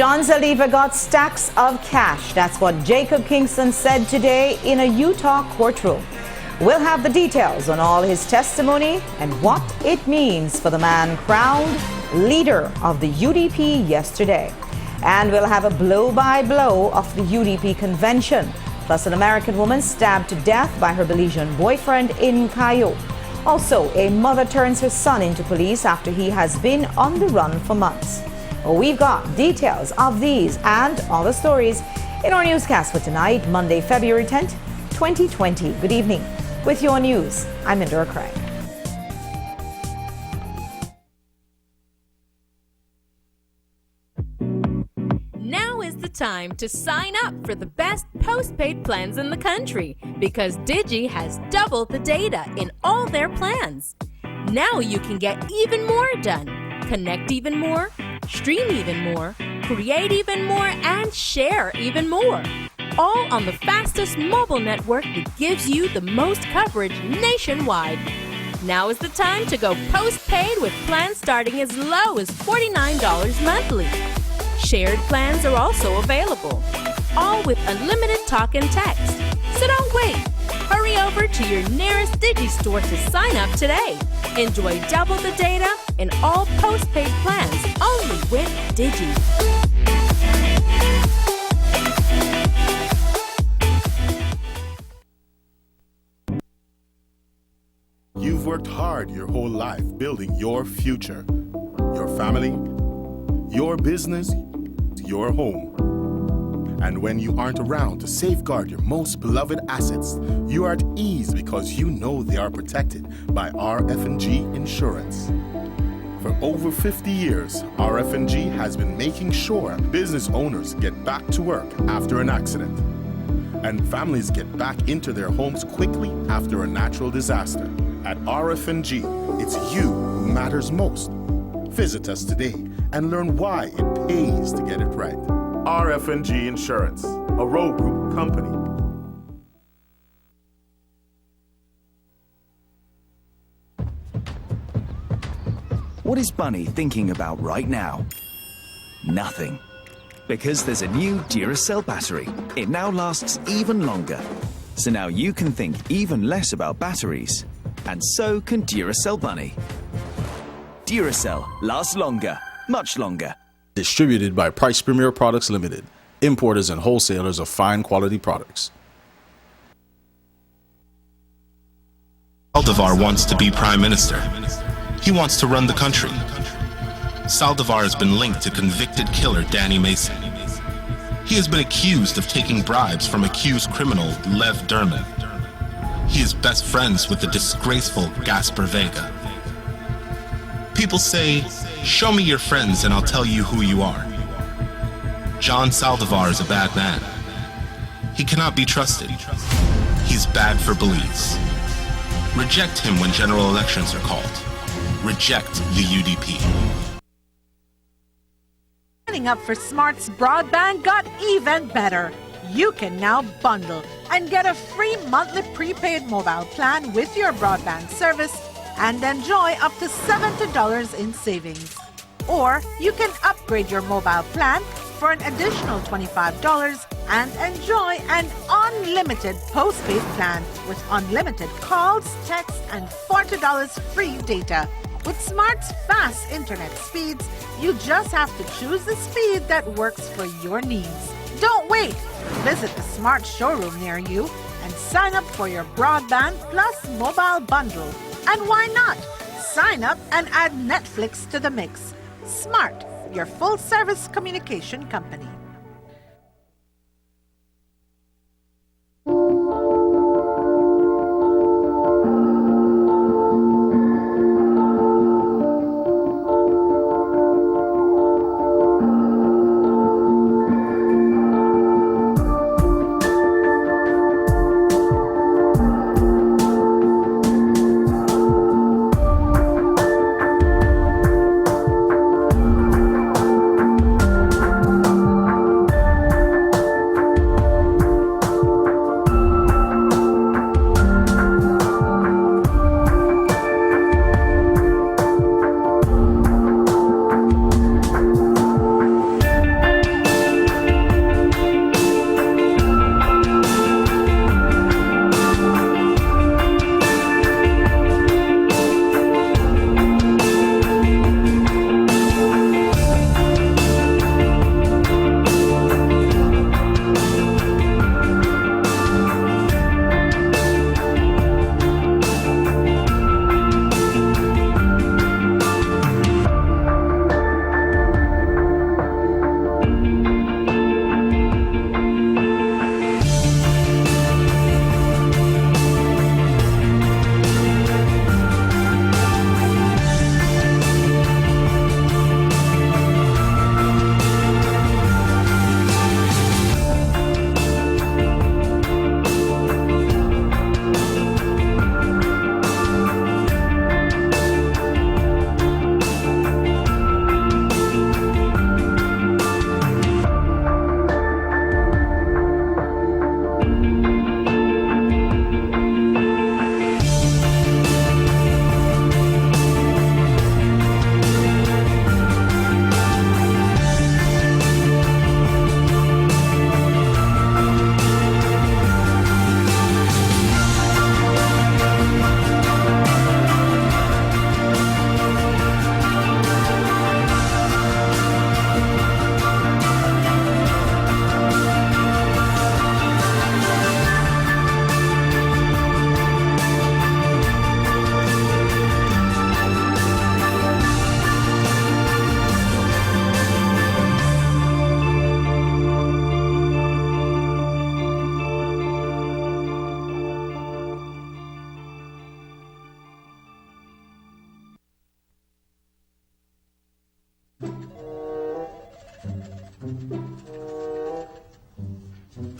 John Saliva got stacks of cash. That's what Jacob Kingston said today in a Utah courtroom. We'll have the details on all his testimony and what it means for the man crowned leader of the UDP yesterday. And we'll have a blow-by-blow of the UDP convention, plus an American woman stabbed to death by her Belizean boyfriend in Cayo. Also, a mother turns her son into police after he has been on the run for months. We've got details of these and other stories in our newscast for tonight, Monday, February 10th, 2020. Good evening. With your news, I'm Indra Craig. Now is the time to sign up for the best postpaid plans in the country because Digi has doubled the data in all their plans. Now you can get even more done, connect even more, stream even more, create even more, and share even more. All on the fastest mobile network that gives you the most coverage nationwide. Now is the time to go postpaid with plans starting as low as $49 monthly. Shared plans are also available, all with unlimited talk and text. So don't wait. Hurry over to your nearest Digi store to sign up today. Enjoy double the data in all postpaid plans only with Digi. You've worked hard your whole life building your future, your family, your business, your home. And when you aren't around to safeguard your most beloved assets, you are at ease because you know they are protected by RF&G Insurance. For over 50 years, RF&G has been making sure business owners get back to work after an accident, and families get back into their homes quickly after a natural disaster. At RF&G, it's you who matters most. Visit us today and learn why it pays to get it right. RF&G Insurance, a Roe Group company. What is Bunny thinking about right now? Nothing. Because there's a new Duracell battery. It now lasts even longer. So now you can think even less about batteries. And so can Duracell Bunny. Duracell lasts longer, much longer. Distributed by Price Premier Products Limited, importers and wholesalers of fine quality products. Saldivar wants to be Prime Minister. He wants to run the country. Saldivar has been linked to convicted killer Danny Mason. He has been accused of taking bribes from accused criminal Lev Derman. He is best friends with the disgraceful Gasper Vega. People say, show me your friends and I'll tell you who you are. John Saldivar is a bad man. He cannot be trusted. He's bad for Belize. Reject him when general elections are called. Reject the UDP. Signing up for Smart's broadband got even better. You can now bundle and get a free monthly prepaid mobile plan with your broadband service and enjoy up to $70 in savings. Or you can upgrade your mobile plan for an additional $25 and enjoy an unlimited postpaid plan with unlimited calls, texts, and $40 free data. With Smart's fast internet speeds, you just have to choose the speed that works for your needs. Don't wait! Visit the Smart showroom near you and sign up for your broadband plus mobile bundle. And why not? Sign up and add Netflix to the mix. Smart, your full-service communication company.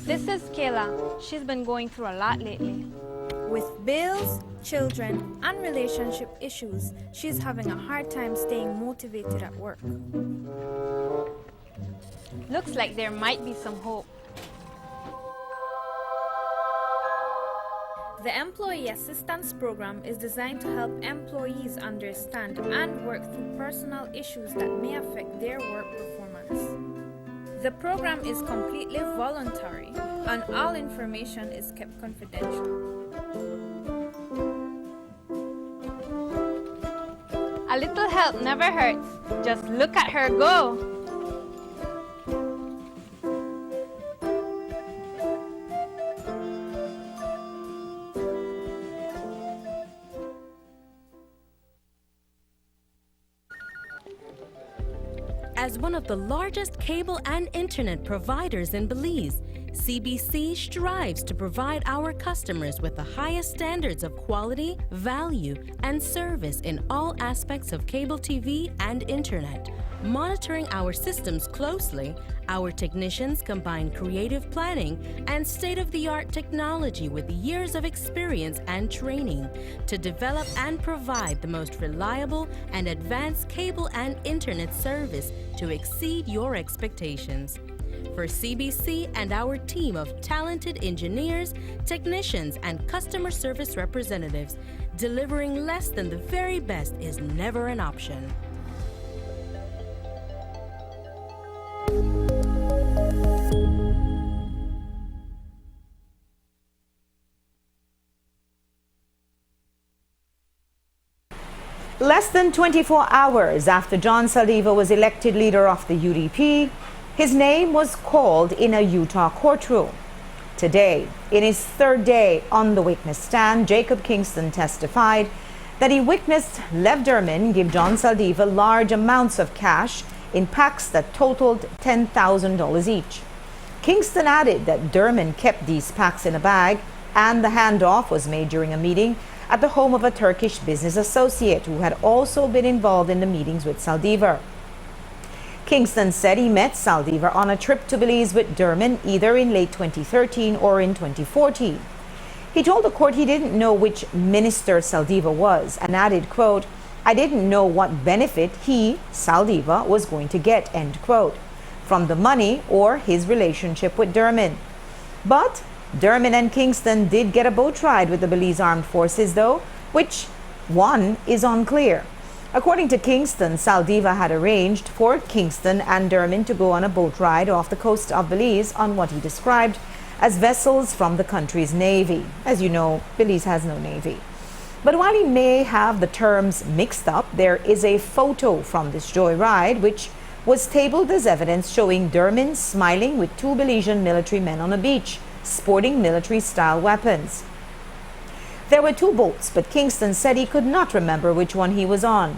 This is Kayla. She's been going through a lot lately. With bills, children, and relationship issues, she's having a hard time staying motivated at work. Looks like there might be some hope. The Employee Assistance Program is designed to help employees understand and work through personal issues that may affect their work performance. The program is completely voluntary, and all information is kept confidential. A little help never hurts. Just look at her go. As one of the largest cable and internet providers in Belize, CBC strives to provide our customers with the highest standards of quality, value, and service in all aspects of cable TV and internet. Monitoring our systems closely, our technicians combine creative planning and state-of-the-art technology with years of experience and training to develop and provide the most reliable and advanced cable and internet service to exceed your expectations. For CBC and our team of talented engineers, technicians, and customer service representatives, delivering less than the very best is never an option. Less than 24 hours after John Saldivar was elected leader of the UDP, his name was called in a Utah courtroom. Today, in his third day on the witness stand, Jacob Kingston testified that he witnessed Lev Derman give John Saldivar large amounts of cash in packs that totaled $10,000 each. Kingston added that Derman kept these packs in a bag and the handoff was made during a meeting at the home of a Turkish business associate who had also been involved in the meetings with Saldivar. Kingston said he met Saldivar on a trip to Belize with Derman either in late 2013 or in 2014. He told the court he didn't know which minister Saldivar was and added, quote, "I didn't know what benefit he, Saldivar, was going to get," end quote, from the money or his relationship with Derman. But Derman and Kingston did get a boat ride with the Belize Armed Forces, though, which one is unclear. According to Kingston, Saldivar had arranged for Kingston and Derman to go on a boat ride off the coast of Belize on what he described as vessels from the country's navy. As you know, Belize has no navy. But while he may have the terms mixed up, there is a photo from this joyride which was tabled as evidence showing Derman smiling with two Belizean military men on a beach, sporting military-style weapons. There were two boats, but Kingston said he could not remember which one he was on.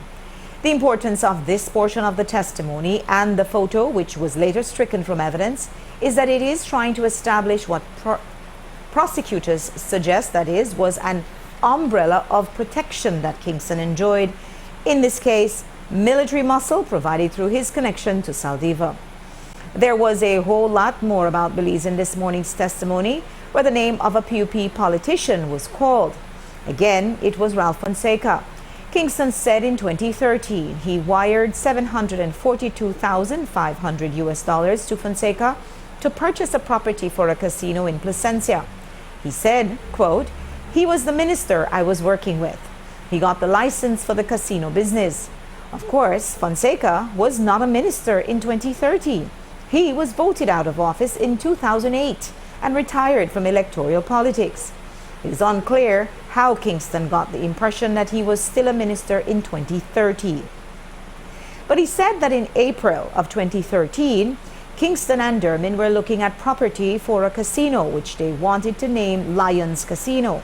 The importance of this portion of the testimony and the photo, which was later stricken from evidence, is that it is trying to establish what prosecutors suggest was an umbrella of protection that Kingston enjoyed. In this case, military muscle provided through his connection to Saldivar. There was a whole lot more about Belize in this morning's testimony, where the name of a PUP politician was called. Again, it was Ralph Fonseca. Kingston said in 2013 he wired $742,500 to Fonseca to purchase a property for a casino in Placencia. He said, quote, "He was the minister I was working with. He got the license for the casino business." Of course, Fonseca was not a minister in 2013. He was voted out of office in 2008 and retired from electoral politics. It is unclear how Kingston got the impression that he was still a minister in 2013. But he said that in April of 2013, Kingston and Derman were looking at property for a casino which they wanted to name Lions Casino.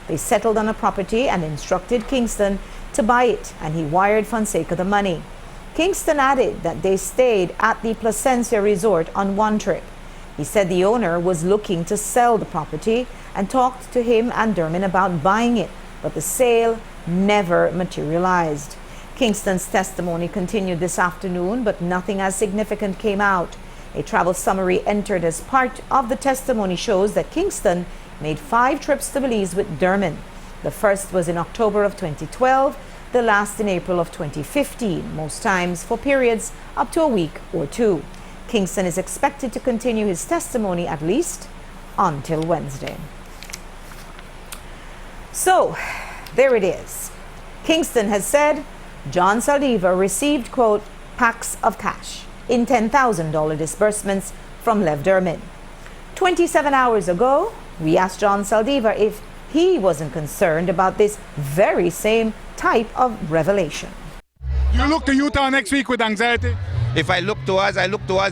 They settled on a property and instructed Kingston to buy it, and he wired Fonseca the money. Kingston added that they stayed at the Placencia Resort on one trip. He said the owner was looking to sell the property and talked to him and Derman about buying it, but the sale never materialized. Kingston's testimony continued this afternoon, but nothing as significant came out. A travel summary entered as part of the testimony shows that Kingston made 5 trips to Belize with Dermond. The first was in October of 2012, the last in April of 2015, most times for periods up to a week or 2. Kingston is expected to continue his testimony at least until Wednesday. So, there it is. Kingston has said John Saldivar received, quote, packs of cash in $10,000 disbursements from Lev Dermond. 27 hours ago, we asked John Saldivar if he wasn't concerned about this very same type of revelation. You look to Utah next week with anxiety? If I look to us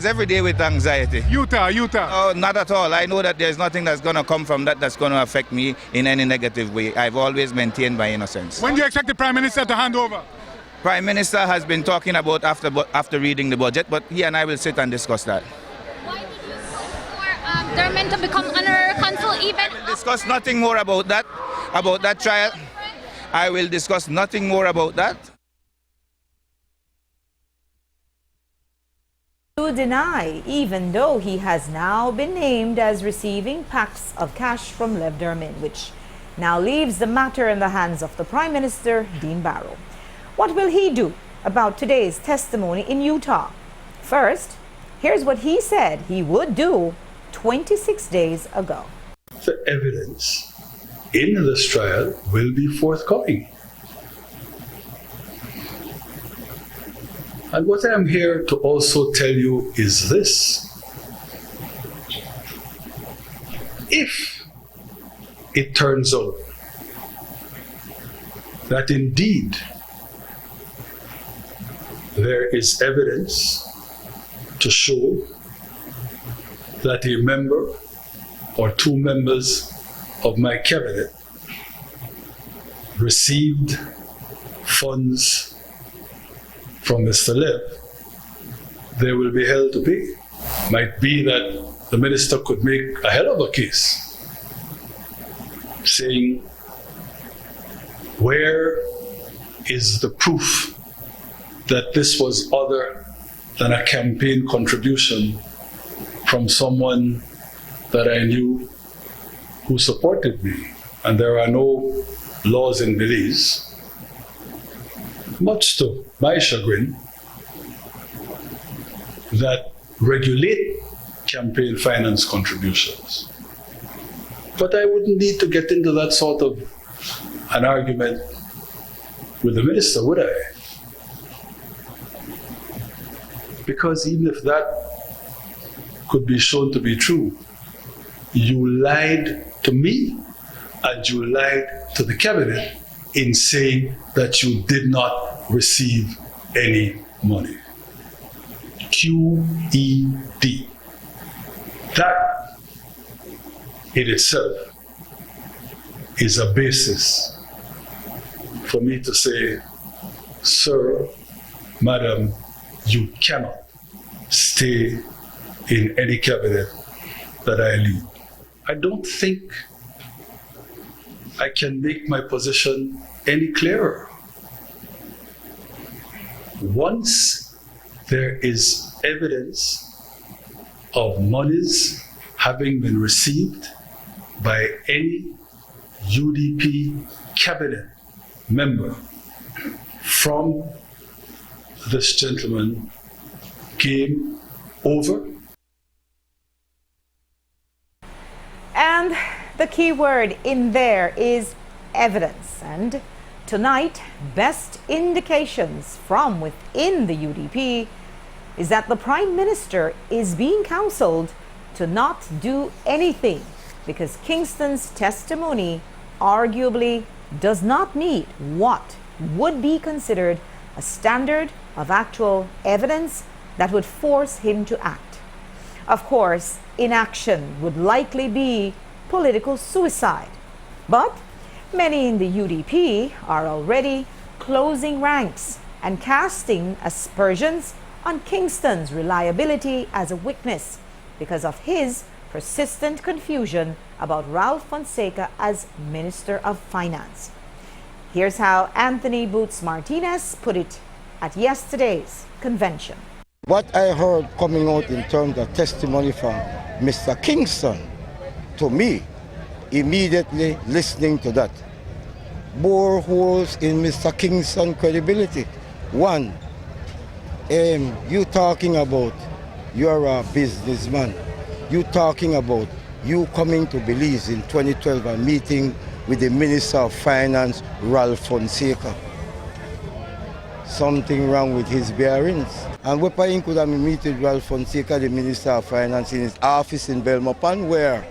every day with anxiety. Utah. Oh, not at all. I know that there's nothing that's going to come from that that's going to affect me in any negative way. I've always maintained my innocence. When do you expect the Prime Minister to hand over? Prime Minister has been talking about after reading the budget, but he and I will sit and discuss that. Why did you vote for Dermond to become under counsel even? I will discuss nothing more about that trial. I will discuss nothing more about that. To deny, even though he has now been named as receiving packs of cash from Lev Dermond, which now leaves the matter in the hands of the Prime Minister, Dean Barrow. What will he do about today's testimony in Utah? First, here's what he said he would do 26 days ago. The evidence in this trial will be forthcoming. And what I'm here to also tell you is this. If it turns out that indeed there is evidence to show that a member or 2 members of my cabinet received funds from Mr. Lev, they will be held to pay. Might be that the minister could make a hell of a case saying, where is the proof that this was other than a campaign contribution from someone that I knew who supported me? And there are no laws in Belize, much to my chagrin, that regulate campaign finance contributions. But I wouldn't need to get into that sort of an argument with the minister, would I? Because even if that could be shown to be true, you lied to me and you lied to the cabinet in saying that you did not receive any money. QED. That in itself is a basis for me to say, sir, madam, you cannot stay in any cabinet that I lead. I don't think I can make my position any clearer. Once there is evidence of monies having been received by any UDP cabinet member from this gentleman, game over. And the key word in there is evidence. And tonight, best indications from within the UDP is that the Prime Minister is being counseled to not do anything because Kingston's testimony arguably does not meet what would be considered a standard of actual evidence that would force him to act. Of course, inaction would likely be political suicide, but many in the UDP are already closing ranks and casting aspersions on Kingston's reliability as a witness because of his persistent confusion about Ralph Fonseca as Minister of Finance. Here's how Anthony Boots Martinez put it at yesterday's convention. What I heard coming out in terms of testimony from Mr. Kingston, to me, immediately listening to that, bore holes in Mr. Kingston's credibility. One, you talking about you're a businessman. You talking about you coming to Belize in 2012 and meeting with the Minister of Finance, Ralph Fonseca. Something wrong with his bearings. And we probably could have meeting with Ralph Fonseca, the Minister of Finance, in his office in Belmopan, where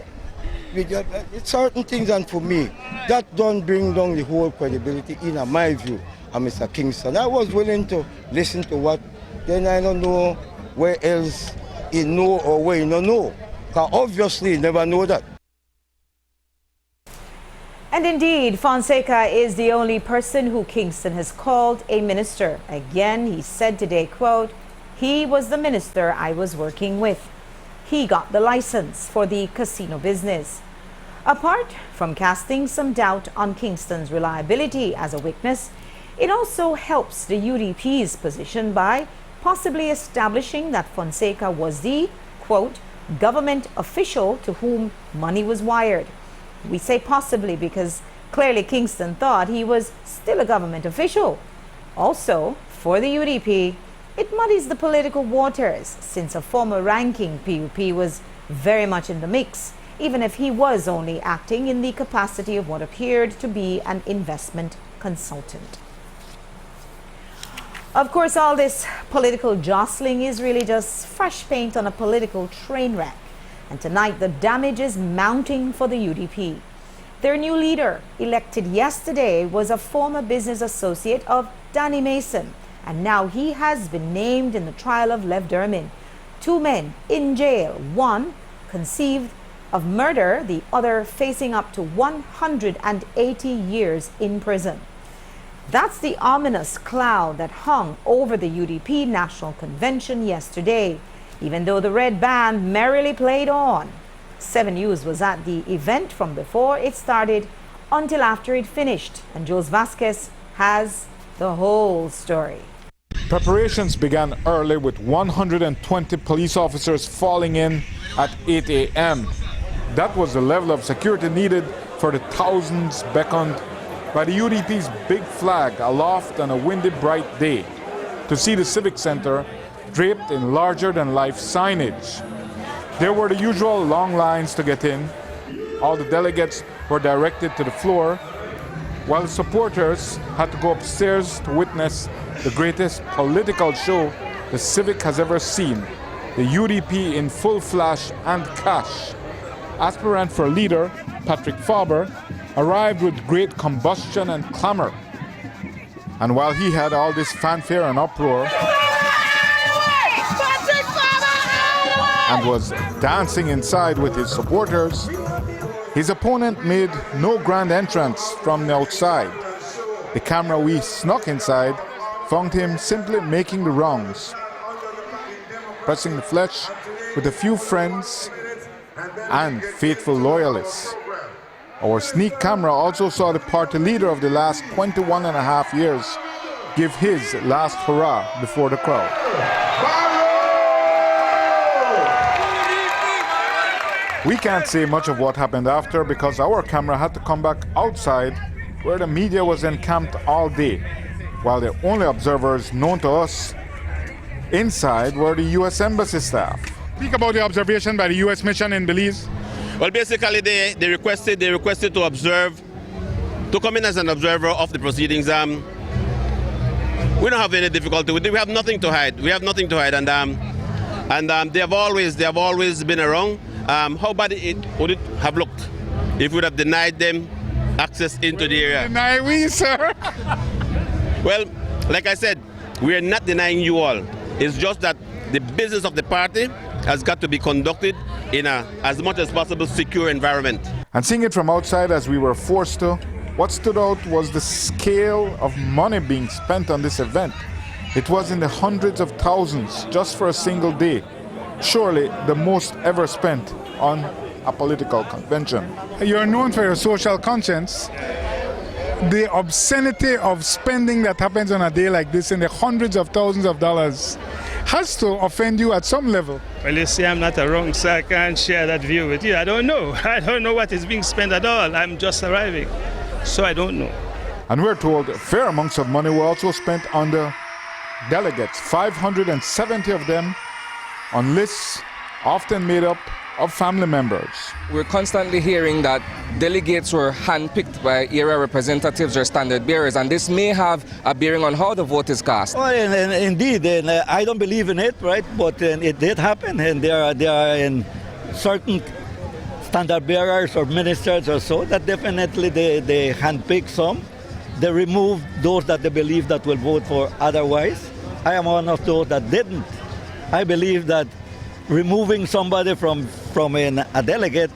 certain things, and for me, that don't bring down the whole credibility, in my view, of Mr. Kingston. I was willing to listen to what, then I don't know where else he know or where he don't know. Because obviously he never know that. And indeed, Fonseca is the only person who Kingston has called a minister. Again, he said today, quote, "He was the minister I was working with. He got the license for the casino business." Apart from casting some doubt on Kingston's reliability as a witness, it also helps the UDP's position by possibly establishing that Fonseca was the, quote, "government official to whom money was wired." We say possibly because clearly Kingston thought he was still a government official. Also, for the UDP, it muddies the political waters since a former ranking PUP was very much in the mix, even if he was only acting in the capacity of what appeared to be an investment consultant. Of course, all this political jostling is really just fresh paint on a political train wreck. And tonight, the damage is mounting for the UDP. Their new leader, elected yesterday, was a former business associate of Danny Mason, and now he has been named in the trial of Lev Dermin. Two men in jail, one conceived of murder, the other facing up to 180 years in prison. That's the ominous cloud that hung over the UDP National Convention yesterday, even though the red band merrily played on. 7 News was at the event from before it started until after it finished, and Jose Vasquez has the whole story. Preparations began early with 120 police officers falling in at 8 a.m. That was the level of security needed for the thousands beckoned by the UDP's big flag aloft on a windy, bright day to see the Civic Center draped in larger-than-life signage. There were the usual long lines to get in. All the delegates were directed to the floor, while the supporters had to go upstairs to witness the greatest political show the Civic has ever seen, the UDP in full flash and cash. Aspirant for leader, Patrick Faber, arrived with great combustion and clamor. And while he had all this fanfare and uproar and was dancing inside with his supporters, his opponent made no grand entrance from the outside. The camera we snuck inside found him simply making the rounds, pressing the flesh with a few friends and faithful loyalists. Our sneak camera also saw the party leader of the last 21 and a half years give his last hurrah before the crowd. We can't say much of what happened after because our camera had to come back outside where the media was encamped all day, while the only observers known to us inside were the U.S. Embassy staff. Speak about the observation by the U.S. mission in Belize. Well, basically, they requested to observe, to come in as an observer of the proceedings. We don't have any difficulty with it. We have nothing to hide. And they have always been around. How bad would it have looked if we would have denied them access into the area? Deny we, sir? Well, like I said, we are not denying you all. It's just that the business of the party has got to be conducted in a, as much as possible, secure environment. And seeing it from outside as we were forced to, what stood out was the scale of money being spent on this event. It was in the hundreds of thousands just for a single day. Surely the most ever spent on a political convention. You're known for your social conscience. The obscenity of spending that happens on a day like this in the hundreds of thousands of dollars has to offend you at some level. Well, you see, I'm not around, so I can't share that view with you. I don't know. I don't know what is being spent at all. I'm just arriving, so I don't know. And we're told fair amounts of money were also spent on the delegates, 570 of them on lists often made up of family members. We're constantly hearing that delegates were handpicked by area representatives or standard bearers, and this may have a bearing on how the vote is cast. Well, indeed, I don't believe in it, right? But it did happen, and there are in certain standard bearers or ministers or so that definitely they handpick some. They remove those that they believe that will vote for otherwise. I am one of those that didn't. I believe that removing somebody from a delegate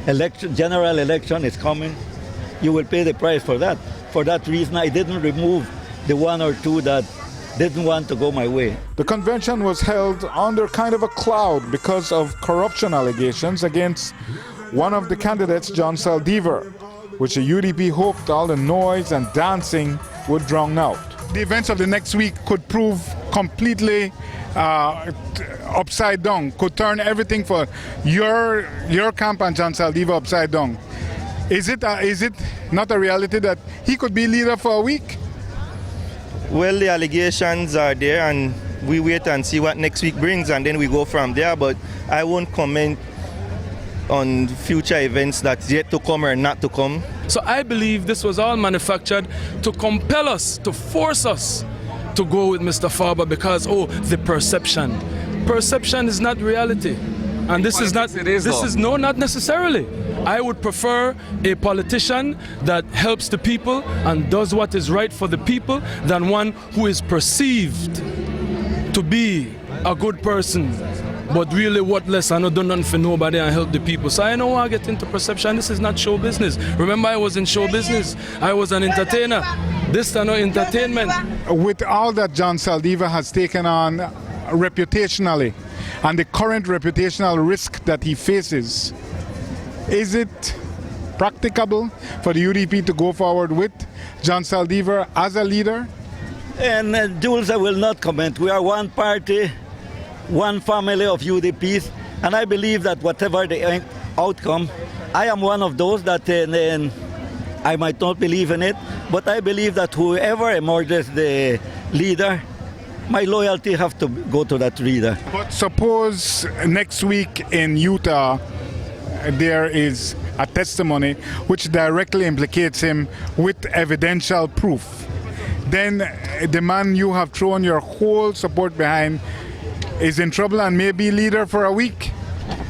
election, general election is coming, you will pay the price for that. For that reason, I didn't remove the one or two that didn't want to go my way. The convention was held under kind of a cloud because of corruption allegations against one of the candidates, John Saldivar, which the UDP hoped all the noise and dancing would drown out. The events of the next week could prove completely upside down, could turn everything for your camp and John Saldivar upside down. Is it not a reality that he could be leader for a week? Well, the allegations are there, and we wait and see what next week brings, and then we go from there. But I won't comment on future events that's yet to come or not to come. So I believe this was all manufactured to compel us, to force us to go with Mr. Farber because, the perception. Perception is not reality. And this is not, not necessarily. I would prefer a politician that helps the people and does what is right for the people than one who is perceived to be a good person, but really worthless and not do nothing for nobody and help the people. So I don't want to get into perception. This is not show business. Remember, I was in show business. I was an entertainer. This is not entertainment. With all that John Saldivar has taken on reputationally and the current reputational risk that he faces, is it practicable for the UDP to go forward with John Saldivar as a leader? And Jules, I will not comment. We are one party, one family of UDPs, and I believe that whatever the outcome, I am one of those that I might not believe in it, but I believe that whoever emerges the leader, my loyalty have to go to that leader. But suppose next week in Utah there is a testimony which directly implicates him with evidential proof. Then the man you have thrown your whole support behind is in trouble and may be leader for a week.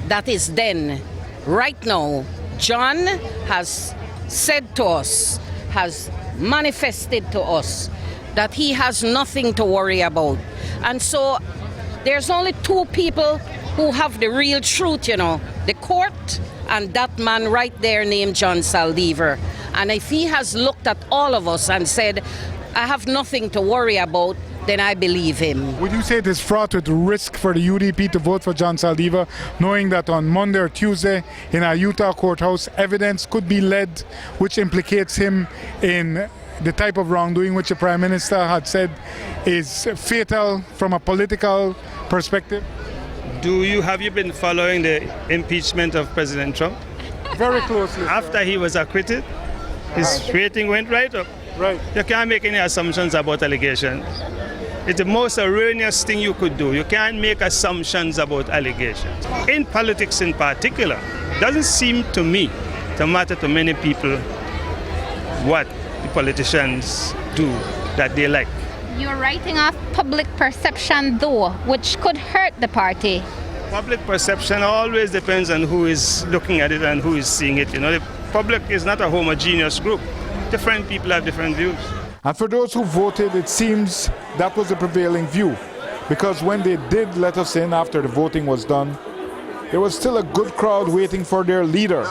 That is then. Right now, John has said to us, has manifested to us that he has nothing to worry about. And so there's only two people who have the real truth, the court and that man right there named John Saldivar. And if he has looked at all of us and said, I have nothing to worry about, then I believe him. Would you say it is fraught with risk for the UDP to vote for John Saldivar, knowing that on Monday or Tuesday in a Utah courthouse, evidence could be led which implicates him in the type of wrongdoing which the Prime Minister had said is fatal from a political perspective? Have you been following the impeachment of President Trump? Very closely. After he was acquitted, his rating went right up. Right. You can't make any assumptions about allegations. It's the most erroneous thing you could do. You can't make assumptions about allegations. In politics in particular, it doesn't seem to me to matter to many people what the politicians do that they like. You're writing off public perception, though, which could hurt the party. Public perception always depends on who is looking at it and who is seeing it. The public is not a homogeneous group. Different people have different views. And for those who voted, it seems that was the prevailing view. Because when they did let us in after the voting was done, there was still a good crowd waiting for their leader.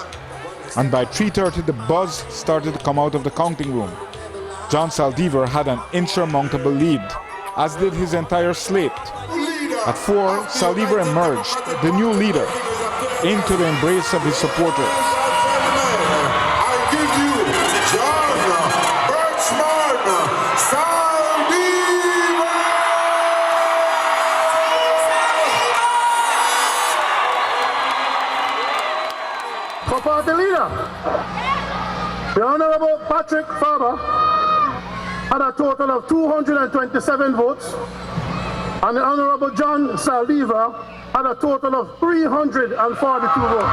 And by 3:30, the buzz started to come out of the counting room. John Saldivar had an insurmountable lead, as did his entire slate. At 4, Saldivar emerged, the new leader, into the embrace of his supporters. Our party leader, the Honorable Patrick Faber, had a total of 227 votes, and the Honorable John Saldivar had a total of 342 votes.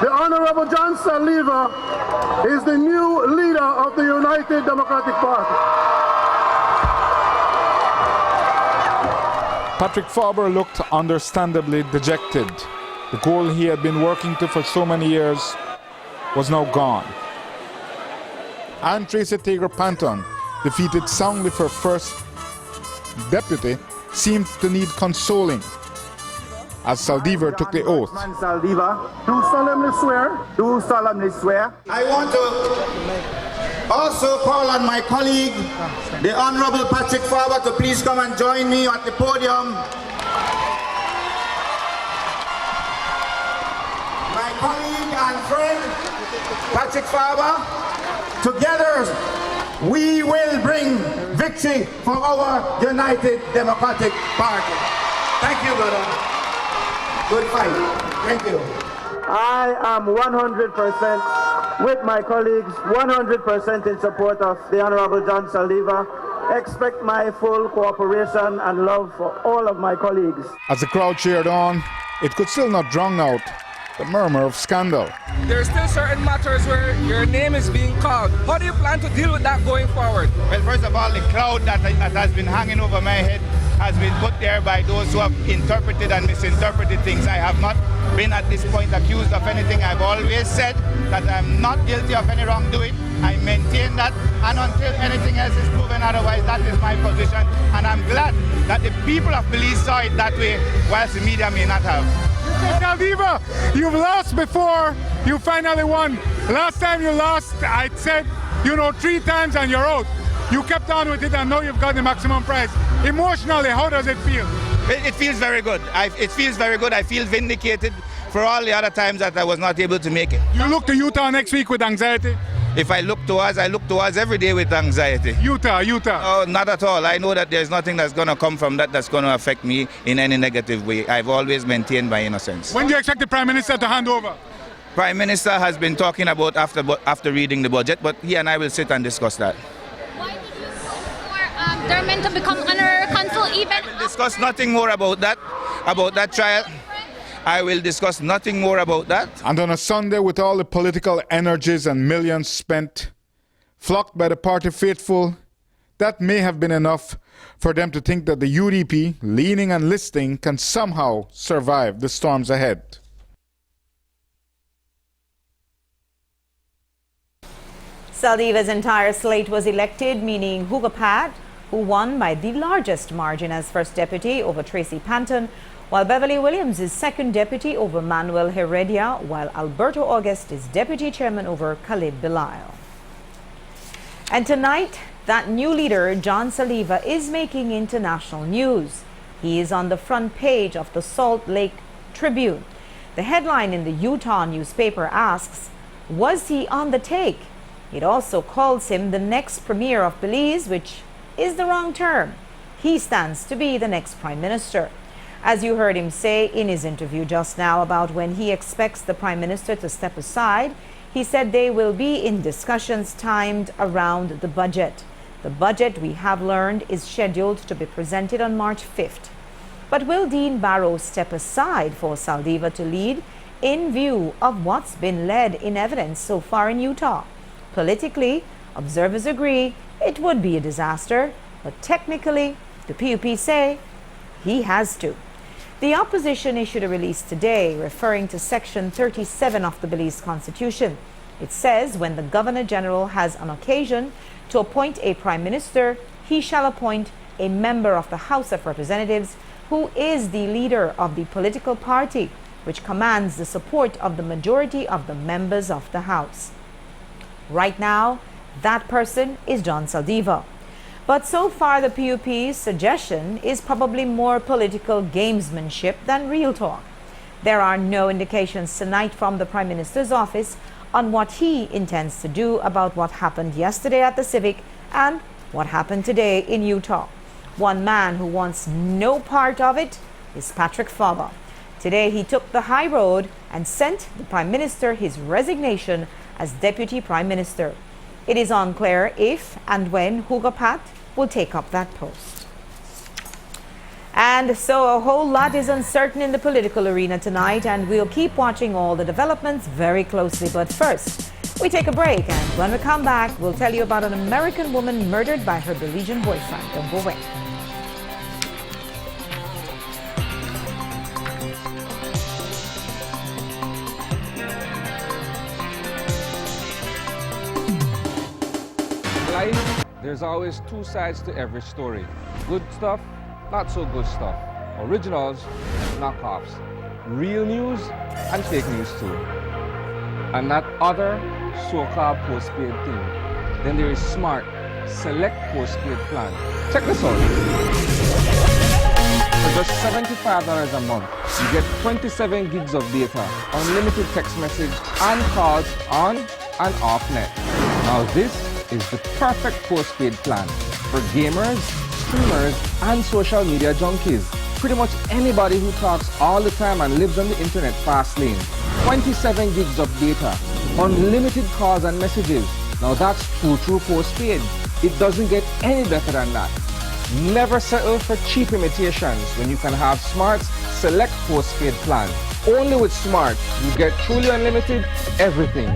The Honorable John Saldivar is the new leader of the United Democratic Party. Patrick Faber looked understandably dejected. The goal he had been working to for so many years was now gone. Anne Tracy Tager Panton, defeated soundly for first deputy, seemed to need consoling as Saldivar took the oath. Saldivar, do solemnly swear. Do solemnly swear. I want to also call on my colleague, the Honorable Patrick Faber, to please come and join me at the podium. My colleague and friend, Patrick Faber, together we will bring victory for our United Democratic Party. Thank you, brother. Good fight. Thank you. I am 100% with my colleagues, 100% in support of the Honorable John Saldivar. Expect my full cooperation and love for all of my colleagues. As the crowd cheered on, it could still not drown out the murmur of scandal. There are still certain matters where your name is being called. How do you plan to deal with that going forward? Well, first of all, the cloud that has been hanging over my head has been put there by those who have interpreted and misinterpreted things. I have not been at this point accused of anything. I've always said that I'm not guilty of any wrongdoing. I maintain that, and until anything else is proven otherwise, that is my position. And I'm glad that the people of Belize saw it that way, whilst the media may not have. Mr. Saldivar, you've lost before, you finally won. Last time you lost, I said, 3 times and you're out. You kept on with it and now you've got the maximum prize. Emotionally, how does it feel? It feels very good. It feels very good. I feel vindicated for all the other times that I was not able to make it. You look to Utah next week with anxiety? If I look towards every day with anxiety. Utah. Oh, not at all. I know that there's nothing that's going to come from that that's going to affect me in any negative way. I've always maintained my innocence. When do you expect the Prime Minister to hand over? Prime Minister has been talking about after reading the budget, but he and I will sit and discuss that. Why did you vote for they're meant to become honorary consul even? I will discuss nothing more about that trial. I will discuss nothing more about that. And on a Sunday, with all the political energies and millions spent, flocked by the party faithful, that may have been enough for them to think that the UDP, leaning and listening, can somehow survive the storms ahead. Saldivar's entire slate was elected, meaning Hugo Pat, who won by the largest margin as first deputy over Tracy Panton, while Beverly Williams is second deputy over Manuel Heredia, while Alberto August is deputy chairman over Khalid Belisle. And tonight, that new leader, John Saldivar, is making international news. He is on the front page of the Salt Lake Tribune. The headline in the Utah newspaper asks, was he on the take? It also calls him the next premier of Belize, which is the wrong term. He stands to be the next prime minister. As you heard him say in his interview just now about when he expects the Prime Minister to step aside, he said they will be in discussions timed around the budget. The budget, we have learned, is scheduled to be presented on March 5th. But will Dean Barrow step aside for Saldivar to lead in view of what's been led in evidence so far in Utah? Politically, observers agree it would be a disaster, but technically, the PUP say he has to. The opposition issued a release today referring to Section 37 of the Belize Constitution. It says when the Governor General has an occasion to appoint a Prime Minister, he shall appoint a member of the House of Representatives who is the leader of the political party, which commands the support of the majority of the members of the House. Right now, that person is John Saldivar. But so far, the PUP's suggestion is probably more political gamesmanship than real talk. There are no indications tonight from the Prime Minister's office on what he intends to do about what happened yesterday at the Civic and what happened today in Utah. One man who wants no part of it is Patrick Faber. Today he took the high road and sent the Prime Minister his resignation as Deputy Prime Minister. It is unclear if and when Hugo Pat will take up that post. And so a whole lot is uncertain in the political arena tonight, and we'll keep watching all the developments very closely. But first, we take a break, and when we come back, we'll tell you about an American woman murdered by her Belizean boyfriend. Don't go away. Life, there's always two sides to every story. Good stuff, not so good stuff. Originals, knockoffs. Real news and fake news too. And that other so-called postpaid thing. Then there is Smart Select Postpaid Plan. Check this out. For just $75 a month, you get 27 gigs of data, unlimited text message, and calls on and off net. Now this is the perfect postpaid plan for gamers, streamers, and social media junkies. Pretty much anybody who talks all the time and lives on the internet fast lane. 27 gigs of data, unlimited calls and messages. Now that's true postpaid. It doesn't get any better than that. Never settle for cheap imitations when you can have Smart's Select Postpaid Plan. Only with Smart, you get truly unlimited everything.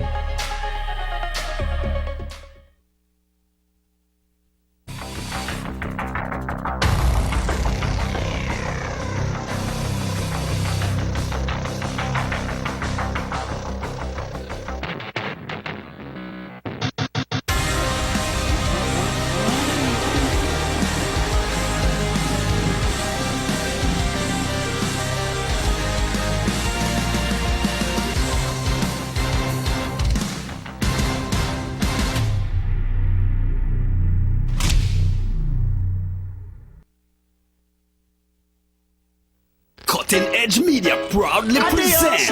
Cutting Edge Media proudly presents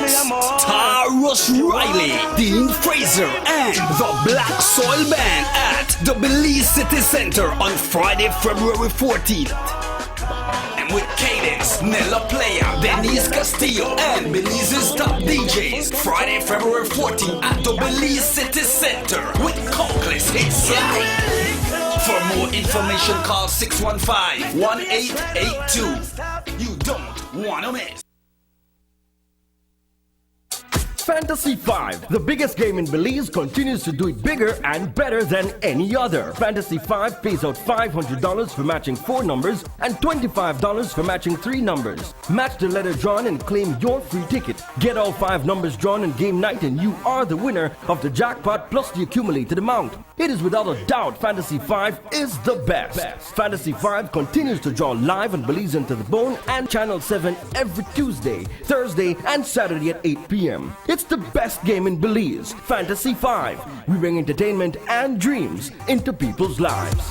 Tarrus Riley, Dean Fraser, and the Black Soil Band at the Belize City Center on Friday, February 14th. And with Cadence, Nella Playa, Denise Castillo, and Belize's top DJs, Friday, February 14th at the Belize City Center with countless hits. For more information, call 615-1882. You don't want to miss. Fantasy 5, the biggest game in Belize, continues to do it bigger and better than any other. Fantasy 5 pays out $500 for matching 4 numbers and $25 for matching 3 numbers. Match the letter drawn and claim your free ticket. Get all 5 numbers drawn in game night and you are the winner of the jackpot plus the accumulated amount. It is without a doubt Fantasy 5 is the best. Fantasy 5 continues to draw live on Belize Into the Bone and Channel 7 every Tuesday, Thursday, and Saturday at 8 p.m. It's the best game in Belize. Fantasy 5. We bring entertainment and dreams into people's lives.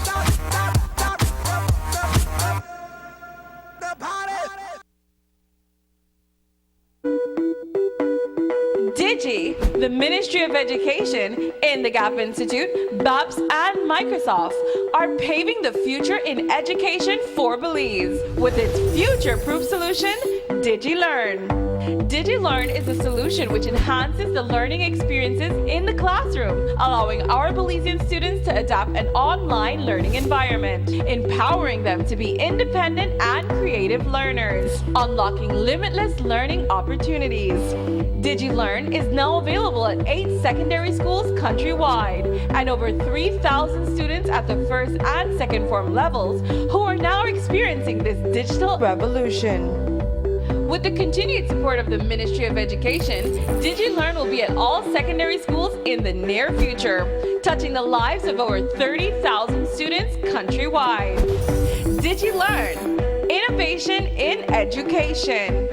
Digi, the Ministry of Education, In the Gap Institute, BAPS, and Microsoft are paving the future in education for Belize with its future-proof solution, DigiLearn. DigiLearn is a solution which enhances the learning experiences in the classroom, allowing our Belizean students to adapt an online learning environment, empowering them to be independent and creative learners, unlocking limitless learning opportunities. DigiLearn is now available at 8 secondary schools countrywide and over 3,000 students at the first and second form levels who are now experiencing this digital revolution. With the continued support of the Ministry of Education, DigiLearn will be at all secondary schools in the near future, touching the lives of over 30,000 students countrywide. DigiLearn, innovation in education.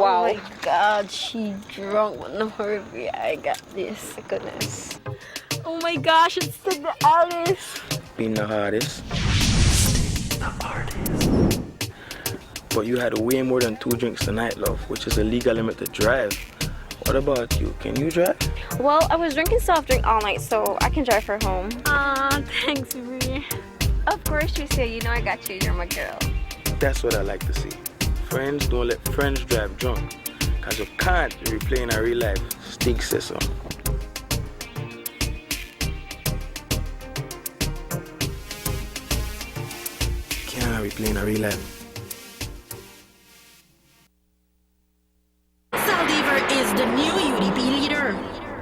Wow. Oh my God, she drunk. But no hurry, I got this. Goodness. Oh my gosh, it's the Alice. Being the hardest. But you had way more than 2 drinks tonight, love, which is a legal limit to drive. What about you? Can you drive? Well, I was drinking soft drink all night, so I can drive her home. Thanks, Marie. Of course, Tricia, you know I got you. You're my girl. That's what I like to see. Friends don't let friends drive drunk. Because you can't replay in a real life. Stig says so. Can't replay in a real life. Saldivar is the new UDP leader.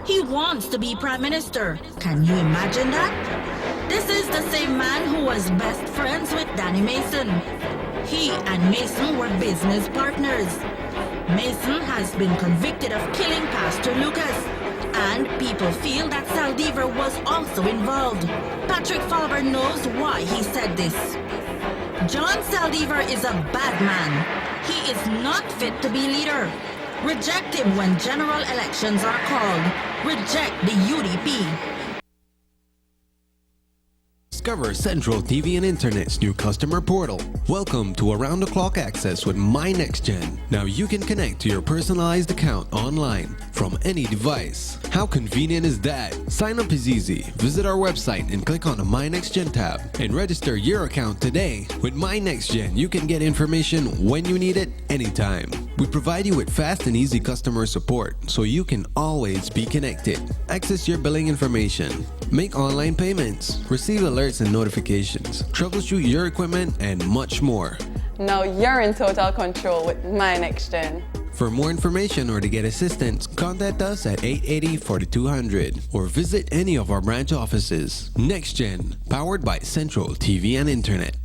He wants to be Prime Minister. Can you imagine that? This is the same man who was best friends with Danny Mason. He and Mason were business partners. Mason has been convicted of killing Pastor Lucas, and people feel that Saldivar was also involved. Patrick Faber knows why he said this. John Saldivar is a bad man. He is not fit to be leader. Reject him when general elections are called. Reject the UDP. Discover Central TV and Internet's new customer portal. Welcome to around-the-clock access with MyNextGen. Now you can connect to your personalized account online from any device. How convenient is that? Sign up is easy. Visit our website and click on the MyNextGen tab and register your account today. With MyNextGen, you can get information when you need it, anytime. We provide you with fast and easy customer support so you can always be connected. Access your billing information, make online payments, receive alerts and notifications, troubleshoot your equipment, and much more. Now you're in total control with MyNextGen. For more information or to get assistance, contact us at 880-4200 or visit any of our branch offices. NextGen, powered by Central TV and Internet.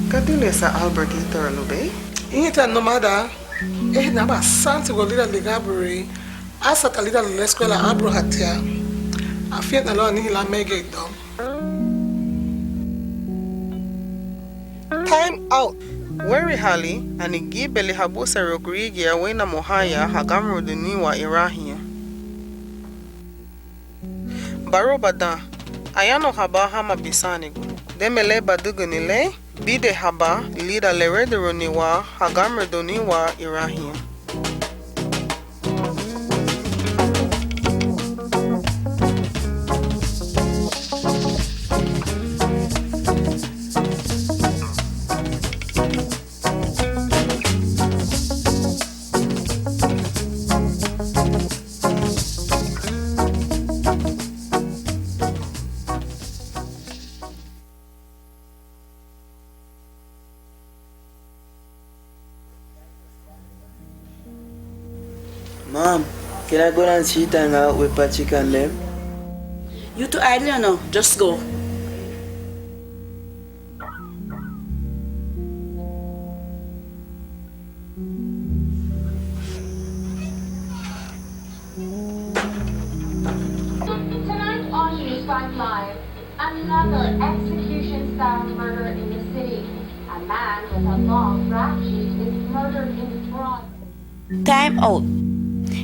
Kadulesa Albert Lube. Inita nomada, naba santi golida ligaburi, asata lida l'escola abro hatia. Afiat na lo ni la mege dom. Time out. Weri hali anigi beli habusa rogrigi ya wena mohaya hagamro duniwa irahia. Baro bada ayano haba hama bisanigu. Demele badugunile bide haba lida leredoroniwa hagamredoniwa irahia. Mom, can I go and sit and hang out with Patrick and them? You too idle, you know. Just go. Tonight on News 5 Live, another execution-style murder in the city. A man with a long rap sheet is murdered in broad. Time out.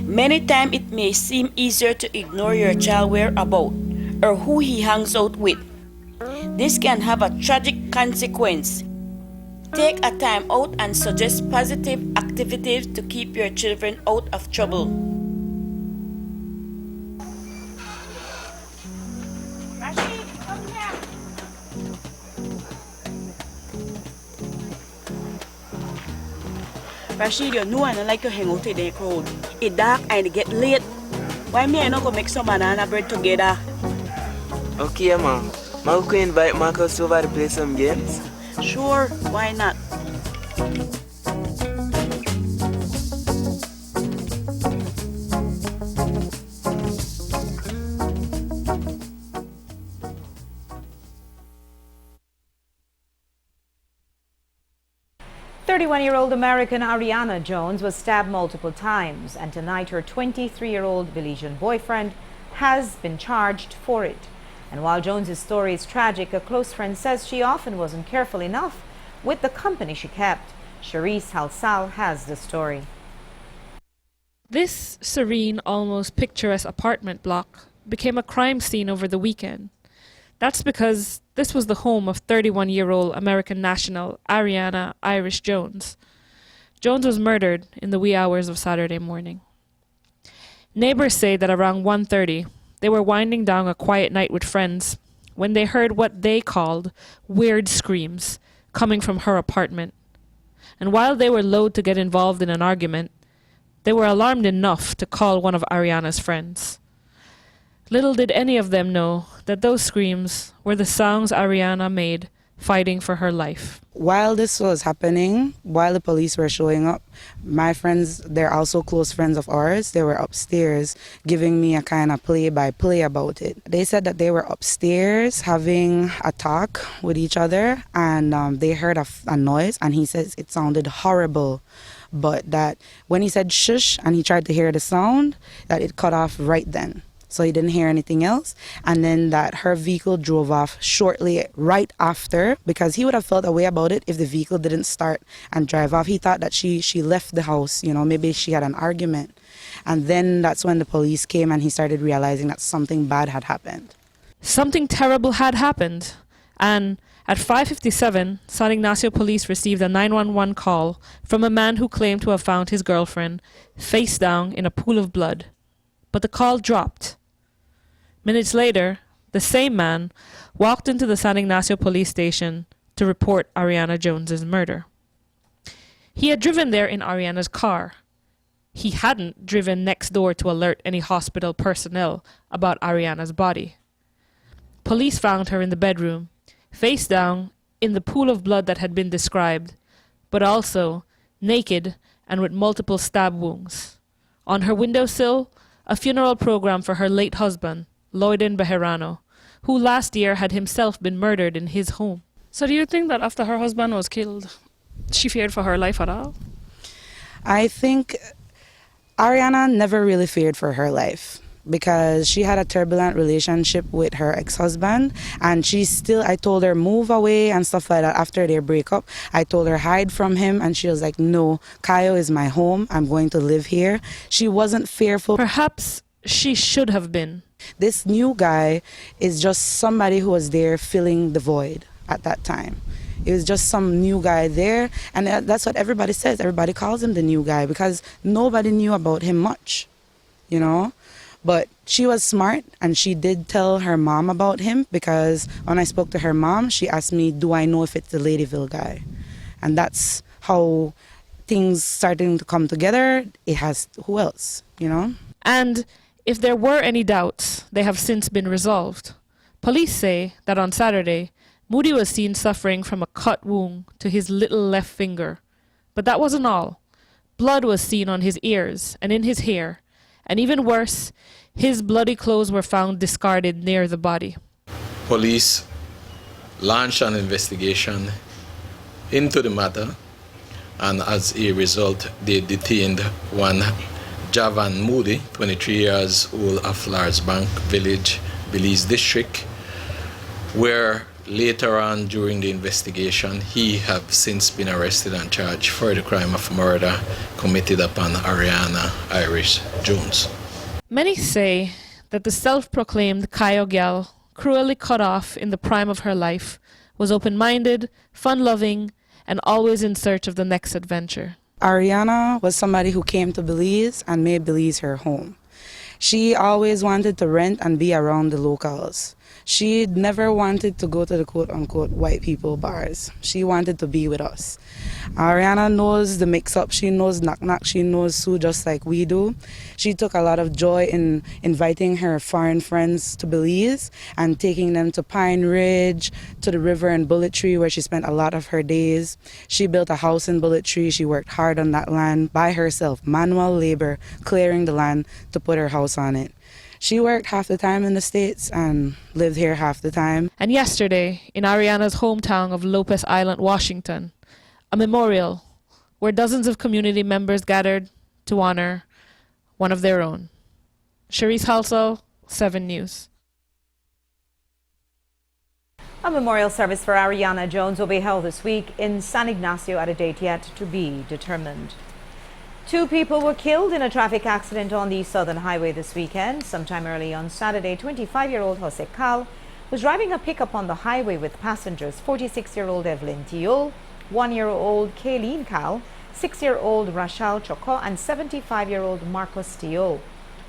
Many times it may seem easier to ignore your child whereabouts or who he hangs out with. This can have a tragic consequence. Take a time out and suggest positive activities to keep your children out of trouble. Rashid, you know I don't like to hang out in the crowd. It's dark and it get late. Why me I not go make some banana bread together? Okay, Mom. Mom, can invite Marcus over to play some games? Sure, why not? 31-year-old American Ariana Jones was stabbed multiple times, and tonight her 23-year-old Belizean boyfriend has been charged for it. And while Jones's story is tragic, a close friend says she often wasn't careful enough with the company she kept. Charisse Halsal has the story. This serene, almost picturesque apartment block became a crime scene over the weekend. That's because this was the home of 31-year-old American national Ariana Irish Jones. Jones was murdered in the wee hours of Saturday morning. Neighbors say that around 1:30, they were winding down a quiet night with friends when they heard what they called weird screams coming from her apartment. And while they were loath to get involved in an argument, they were alarmed enough to call one of Ariana's friends. Little did any of them know that those screams were the sounds Ariana made fighting for her life. While this was happening, while the police were showing up, my friends, they're also close friends of ours, they were upstairs giving me a kind of play-by-play about it. They said that they were upstairs having a talk with each other, and they heard a noise, and he says it sounded horrible. But that when he said shush and he tried to hear the sound, that it cut off right then. So he didn't hear anything else. And then that her vehicle drove off shortly right after, because he would have felt a way about it if the vehicle didn't start and drive off. He thought that she left the house, you know, maybe she had an argument. And then that's when the police came and he started realizing that something bad had happened. Something terrible had happened. And at 5:57, San Ignacio police received a 911 call from a man who claimed to have found his girlfriend face down in a pool of blood. But the call dropped. Minutes later, the same man walked into the San Ignacio police station to report Ariana Jones's murder. He had driven there in Ariana's car. He hadn't driven next door to alert any hospital personnel about Ariana's body. Police found her in the bedroom, face down in the pool of blood that had been described, but also naked and with multiple stab wounds. On her windowsill, a funeral program for her late husband, Lloydin Bejarano, who last year had himself been murdered in his home. So do you think that after her husband was killed, she feared for her life at all? I think Ariana never really feared for her life, because she had a turbulent relationship with her ex-husband, and I told her move away and stuff like that after their breakup. I told her hide from him, and she was like, no, Cayo is my home, I'm going to live here. She wasn't fearful. Perhaps she should have been. This new guy is just somebody who was there filling the void at that time. It was just some new guy there, and that's what everybody says. Everybody calls him the new guy because nobody knew about him much, you know? But she was smart, and she did tell her mom about him, because when I spoke to her mom, she asked me, do I know if it's the Ladyville guy? And that's how things starting to come together. It has, who else, you know? And if there were any doubts, they have since been resolved. Police say that on Saturday, Moody was seen suffering from a cut wound to his little left finger. But that wasn't all. Blood was seen on his ears and in his hair. And even worse, his bloody clothes were found discarded near the body. Police launched an investigation into the matter, and as a result, they detained one Javan Moody, 23 years old, of Lars Bank Village, Belize District, where later on during the investigation, he have since been arrested and charged for the crime of murder committed upon Ariana Irish Jones. Many say that the self-proclaimed Cayo gal, cruelly cut off in the prime of her life, was open-minded, fun-loving, and always in search of the next adventure. Ariana was somebody who came to Belize and made Belize her home. She always wanted to rent and be around the locals. She never wanted to go to the quote-unquote white people bars. She wanted to be with us. Ariana knows the mix-up. She knows knock-knock. She knows Sue just like we do. She took a lot of joy in inviting her foreign friends to Belize and taking them to Pine Ridge, to the river in Bullet Tree, where she spent a lot of her days. She built a house in Bullet Tree. She worked hard on that land by herself, manual labor, clearing the land to put her house on it. She worked half the time in the States and lived here half the time. And yesterday, in Ariana's hometown of Lopez Island, Washington, a memorial where dozens of community members gathered to honor one of their own. Cherise Halsall, 7 News. A memorial service for Ariana Jones will be held this week in San Ignacio at a date yet to be determined. 2 people were killed in a traffic accident on the Southern Highway this weekend. Sometime early on Saturday, 25-year-old Jose Cal was driving a pickup on the highway with passengers 46-year-old Evelyn Tiol, 1-year-old Kayleen Cal, 6-year-old Rachel Choco, and 75-year-old Marcos Tiol.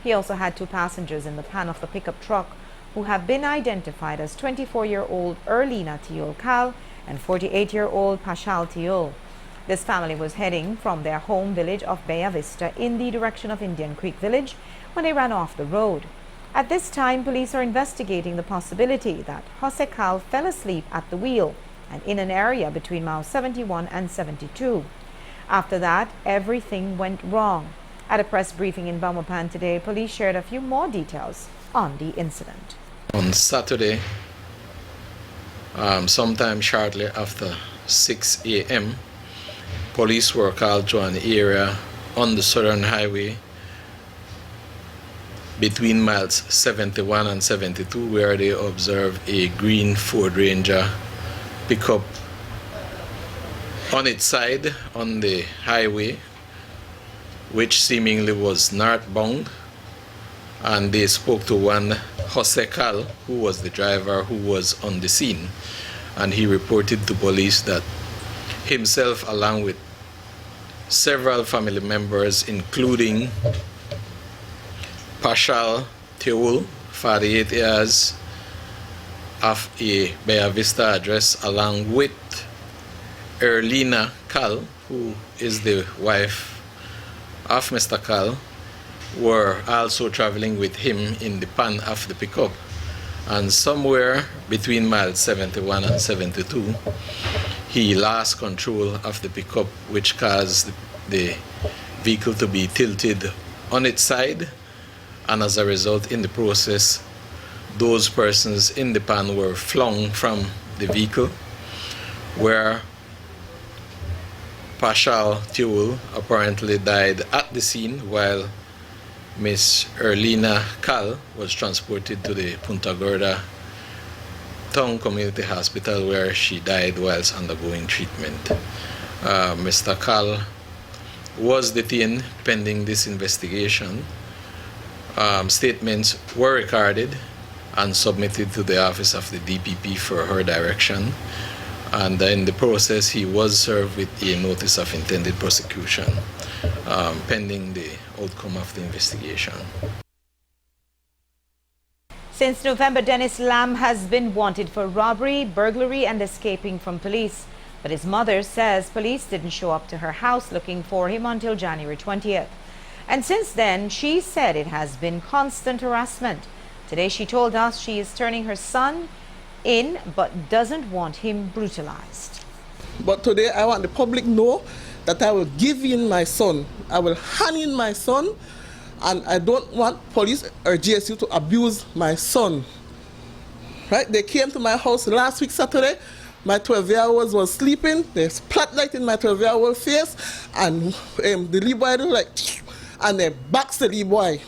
He also had 2 passengers in the pan of the pickup truck who have been identified as 24-year-old Erlina Tiol Cal and 48-year-old Pashal Tiol. This family was heading from their home village of Bella Vista in the direction of Indian Creek Village when they ran off the road. At this time, police are investigating the possibility that Jose Cal fell asleep at the wheel and in an area between miles 71 and 72. After that, everything went wrong. At a press briefing in Belmopan today, police shared a few more details on the incident. On Saturday, sometime shortly after 6 a.m., police were called to an area on the Southern Highway between miles 71 and 72 where they observed a green Ford Ranger pickup on its side on the highway, which seemingly was northbound, and they spoke to one Jose Cal, who was the driver who was on the scene, and he reported to police that himself, along with several family members, including Pashal Teul, 48 years, of a Bella Vista address, along with Erlina Cal, who is the wife of Mr. Cal, were also traveling with him in the pan of the pickup. And somewhere between miles 71 and 72, he lost control of the pickup, which caused the vehicle to be tilted on its side. And as a result, in the process, those persons in the pan were flung from the vehicle, where Pashal Teul apparently died at the scene, while Miss Erlina Cal was transported to the Punta Gorda Town Community Hospital, where she died whilst undergoing treatment. Mr. Cal was detained pending this investigation. Statements were recorded and submitted to the office of the DPP for her direction, and in the process he was served with a notice of intended prosecution pending the outcome of the investigation. Since November, Dennis Lam has been wanted for robbery, burglary, and escaping from police. But his mother says police didn't show up to her house looking for him until January 20th. And since then, she said it has been constant harassment. Today, she told us she is turning her son in, but doesn't want him brutalized. But today, I want the public to know that I will give in my son. I will hand in my son, and I don't want police or GSU to abuse my son. Right? They came to my house last week, Saturday. My 12-year-old was sleeping. They spotlight in my 12-year-old face, and the little boy was like, and they boxed the little boy.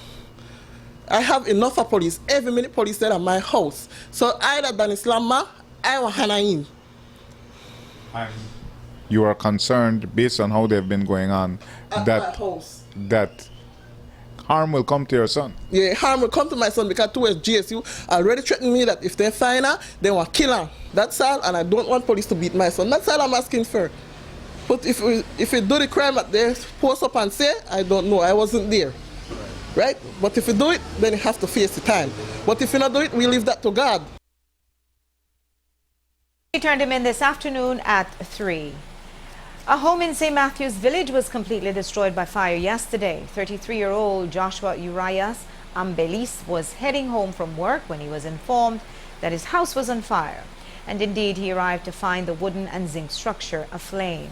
I have enough of police. Every minute police there at my house. So either Dennis Lamba, I will hand in. You are concerned, based on how they've been going on, At my house. that harm will come to your son. Yeah, harm will come to my son because towards GSU already threatened me that if they find her, they will kill her. That's all, and I don't want police to beat my son. That's all I'm asking for. But if we do the crime that they post up and say, I don't know, I wasn't there. Right? But if you do it, then you have to face the time. But if you not do it, we leave that to God. He turned him in this afternoon at 3. A home in St. Matthew's Village was completely destroyed by fire yesterday. 33-year-old Joshua Urias Ambelis was heading home from work when he was informed that his house was on fire. And indeed, he arrived to find the wooden and zinc structure aflame.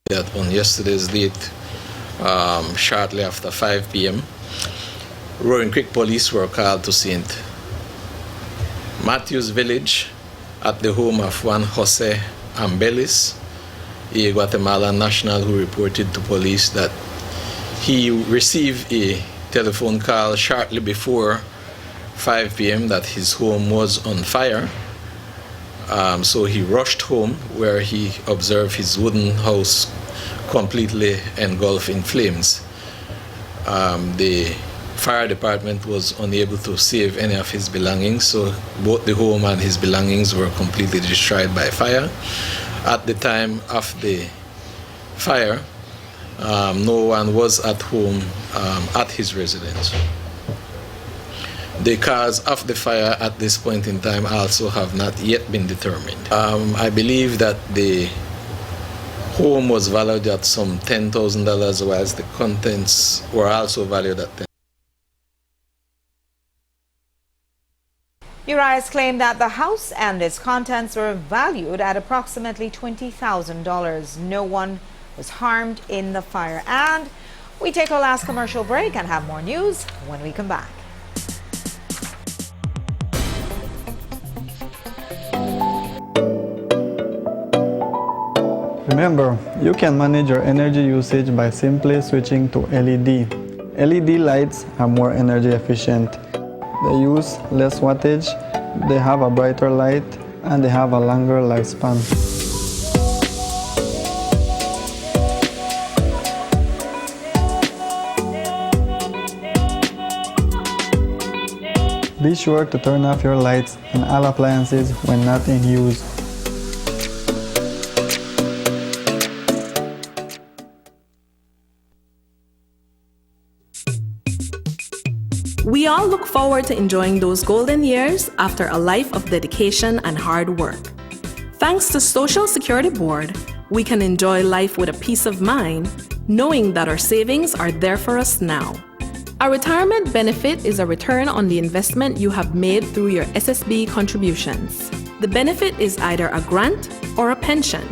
That on yesterday's date, shortly after 5 p.m., Roaring Creek police were called to St. Matthew's Village at the home of one Jose Ambelis, a Guatemalan national who reported to police that he received a telephone call shortly before 5 p.m. that his home was on fire. So he rushed home, where he observed his wooden house completely engulfed in flames. The fire department was unable to save any of his belongings, so both the home and his belongings were completely destroyed by fire. At the time of the fire, no one was at home at his residence. The cause of the fire at this point in time also have not yet been determined. I believe that the home was valued at some $10,000, whilst the contents were also valued at $10,000. Urias claimed that the house and its contents were valued at approximately $20,000. No one was harmed in the fire. And we take our last commercial break and have more news when we come back. Remember, you can manage your energy usage by simply switching to LED. LED lights are more energy efficient. They use less wattage, they have a brighter light, and they have a longer lifespan. Be sure to turn off your lights and all appliances when not in use. We all look forward to enjoying those golden years after a life of dedication and hard work. Thanks to Social Security Board, we can enjoy life with a peace of mind, knowing that our savings are there for us now. A retirement benefit is a return on the investment you have made through your SSB contributions. The benefit is either a grant or a pension.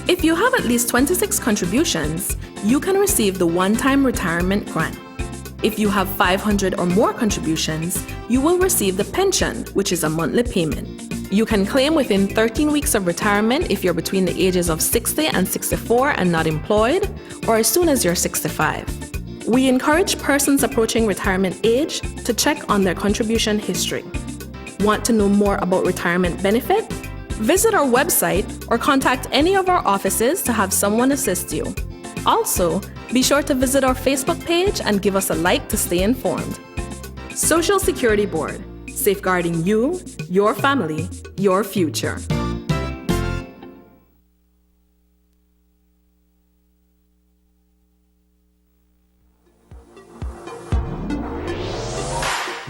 If you have at least 26 contributions, you can receive the one-time retirement grant. If you have 500 or more contributions, you will receive the pension, which is a monthly payment. You can claim within 13 weeks of retirement if you're between the ages of 60 and 64 and not employed, or as soon as you're 65. We encourage persons approaching retirement age to check on their contribution history. Want to know more about retirement benefit? Visit our website or contact any of our offices to have someone assist you. Also, be sure to visit our Facebook page and give us a like to stay informed. Social Security Board, safeguarding you, your family, your future.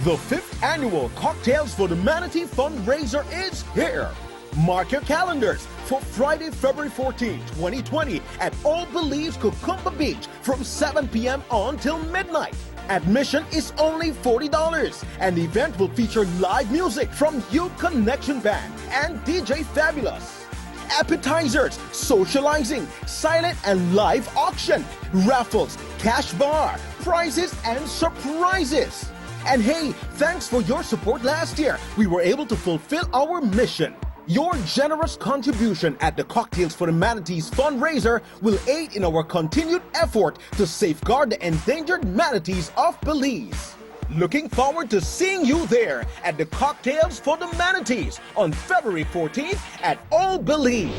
The 5th annual Cocktails for the Manatee fundraiser is here. Mark your calendars for Friday, February 14, 2020 at All Belize Cucumba Beach from 7 p.m. on till midnight. Admission is only $40 and the event will feature live music from Youth Connection Band and DJ Fabulous. Appetizers, socializing, silent and live auction, raffles, cash bar, prizes and surprises. And hey, thanks for your support last year. We were able to fulfill our mission. Your generous contribution at the Cocktails for the Manatees fundraiser will aid in our continued effort to safeguard the endangered manatees of Belize. Looking forward to seeing you there at the Cocktails for the Manatees on February 14th at All Belize.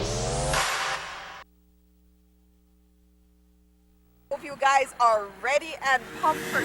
Hope you guys are ready and pumped for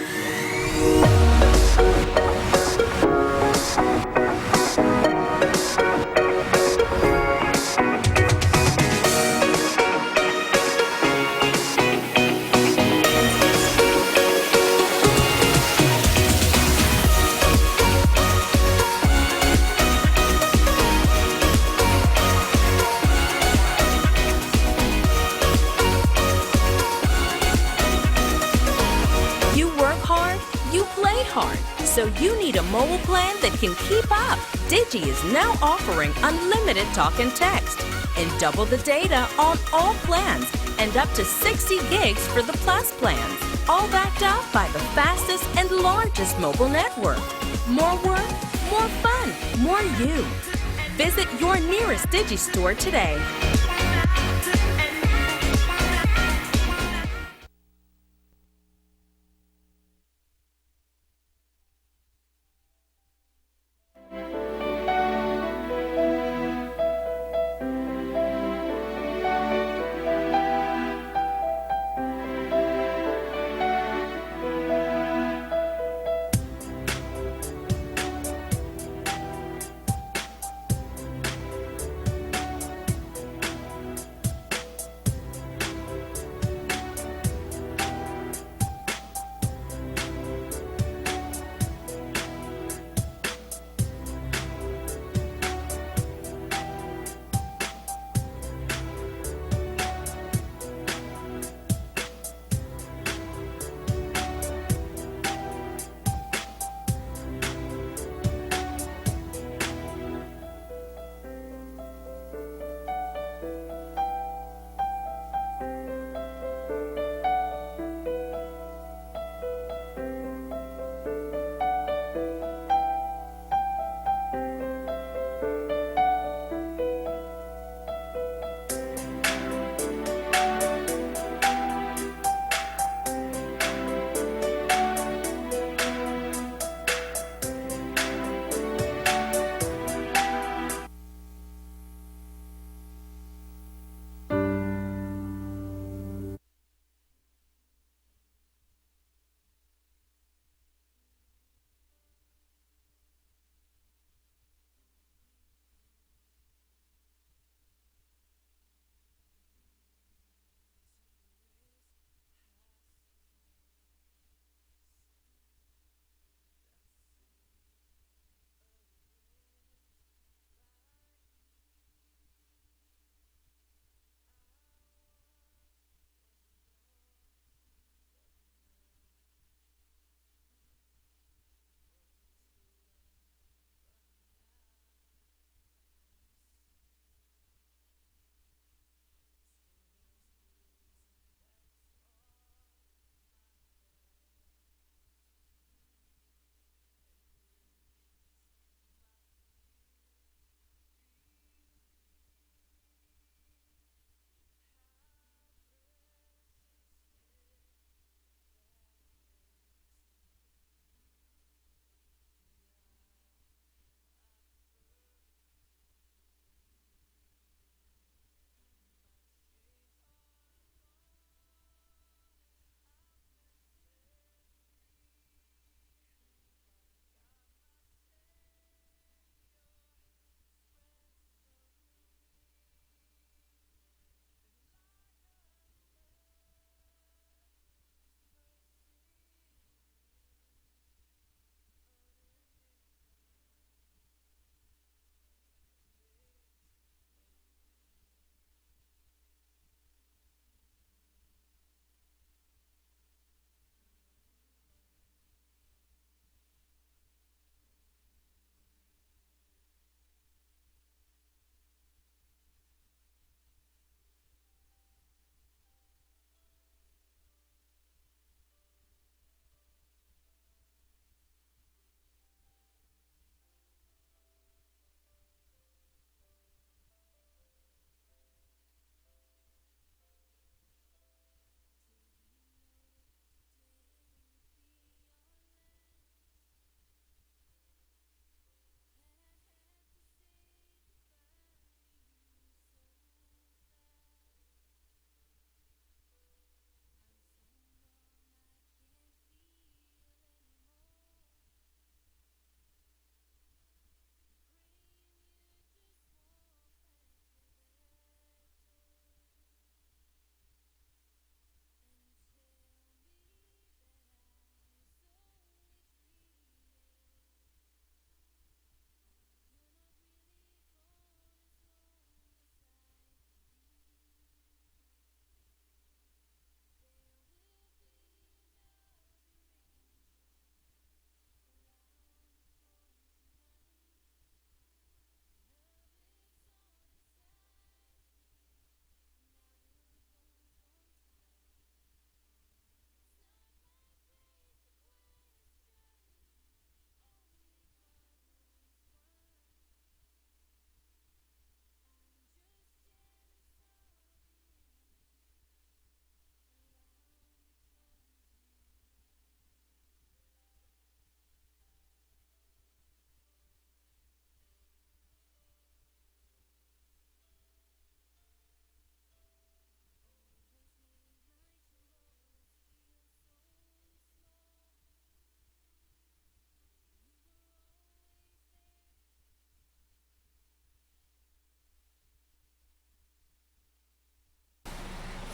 hard, so you need a mobile plan that can keep up. Digi is now offering unlimited talk and text and double the data on all plans and up to 60 gigs for the Plus plans, all backed up by the fastest and largest mobile network. More work, more fun, more you. Visit your nearest Digi store today.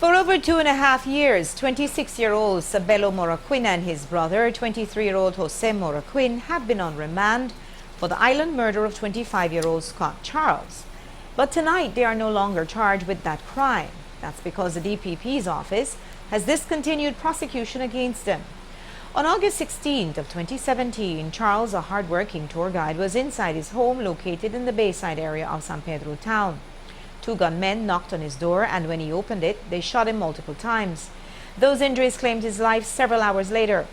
For over 2.5 years, 26-year-old Sabelo Moraquin and his brother, 23-year-old Jose Moraquin, have been on remand for the island murder of 25-year-old Scott Charles. But tonight, they are no longer charged with that crime. That's because the DPP's office has discontinued prosecution against them. On August 16th of 2017, Charles, a hard-working tour guide, was inside his home located in the Bayside area of San Pedro town. Two gunmen knocked on his door, and when he opened it, they shot him multiple times. Those injuries claimed his life several hours later.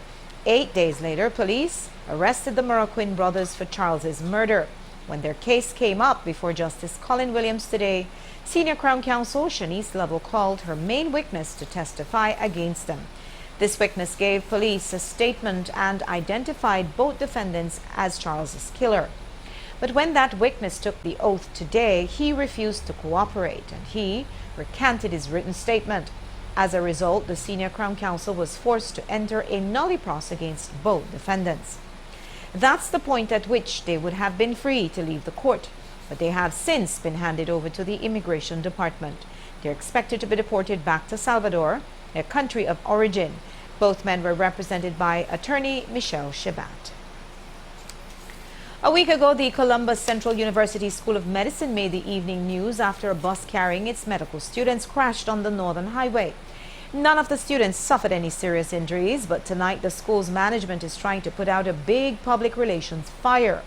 8 days later, police arrested the Moraquin brothers for Charles's murder. When their case came up before Justice Colin Williams today, Senior Crown Counsel Shanice Lovell called her main witness to testify against them. This witness gave police a statement and identified both defendants as Charles's killer. But when that witness took the oath today, he refused to cooperate and he recanted his written statement. As a result, the Senior Crown Counsel was forced to enter a nollie-pros against both defendants. That's the point at which they would have been free to leave the court, but they have since been handed over to the Immigration Department. They're expected to be deported back to Salvador, their country of origin. Both men were represented by attorney Michelle Shabat. A week ago, the Columbus Central University School of Medicine made the evening news after a bus carrying its medical students crashed on the Northern Highway. None of the students suffered any serious injuries, but tonight the school's management is trying to put out a big public relations fire.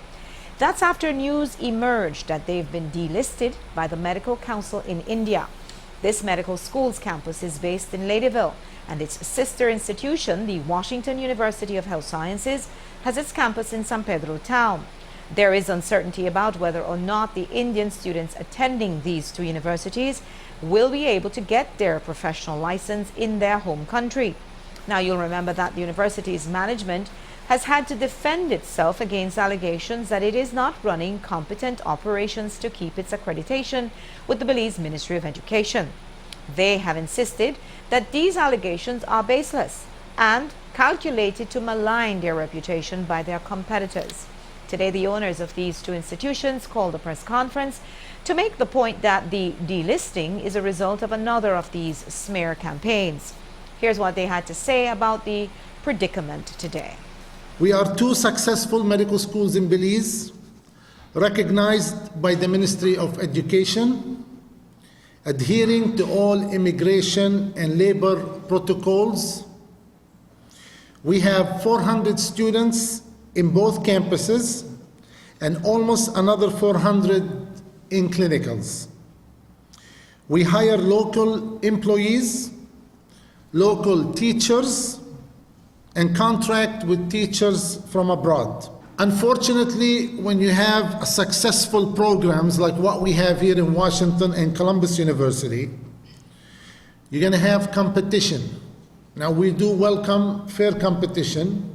That's after news emerged that they've been delisted by the Medical Council in India. This medical school's campus is based in Ladyville, and its sister institution, the Washington University of Health Sciences, has its campus in San Pedro town. There is uncertainty about whether or not the Indian students attending these two universities will be able to get their professional license in their home country. Now, you'll remember that the university's management has had to defend itself against allegations that it is not running competent operations to keep its accreditation with the Belize Ministry of Education. They have insisted that these allegations are baseless and calculated to malign their reputation by their competitors. Today, the owners of these two institutions called a press conference to make the point that the delisting is a result of another of these smear campaigns. Here's what they had to say about the predicament today. We are two successful medical schools in Belize, recognized by the Ministry of Education, adhering to all immigration and labor protocols. We have 400 students in both campuses and almost another 400 in clinicals. We hire local employees, local teachers, and contract with teachers from abroad. Unfortunately, when you have successful programs like what we have here in Washington and Columbus University, you're going to have competition. Now, we do welcome fair competition,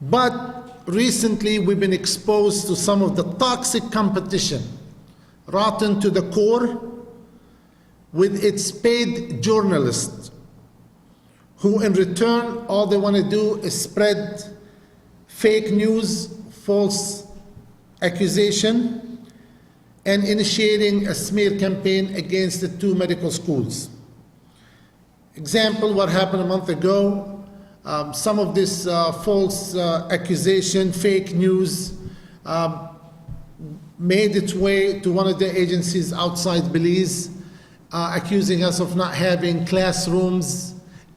but recently we've been exposed to some of the toxic competition, rotten to the core, with its paid journalists, who in return, all they want to do is spread fake news, false accusation, and initiating a smear campaign against the two medical schools. Example, what happened a month ago, some of this false accusation, fake news, made its way to one of the agencies outside Belize, accusing us of not having classrooms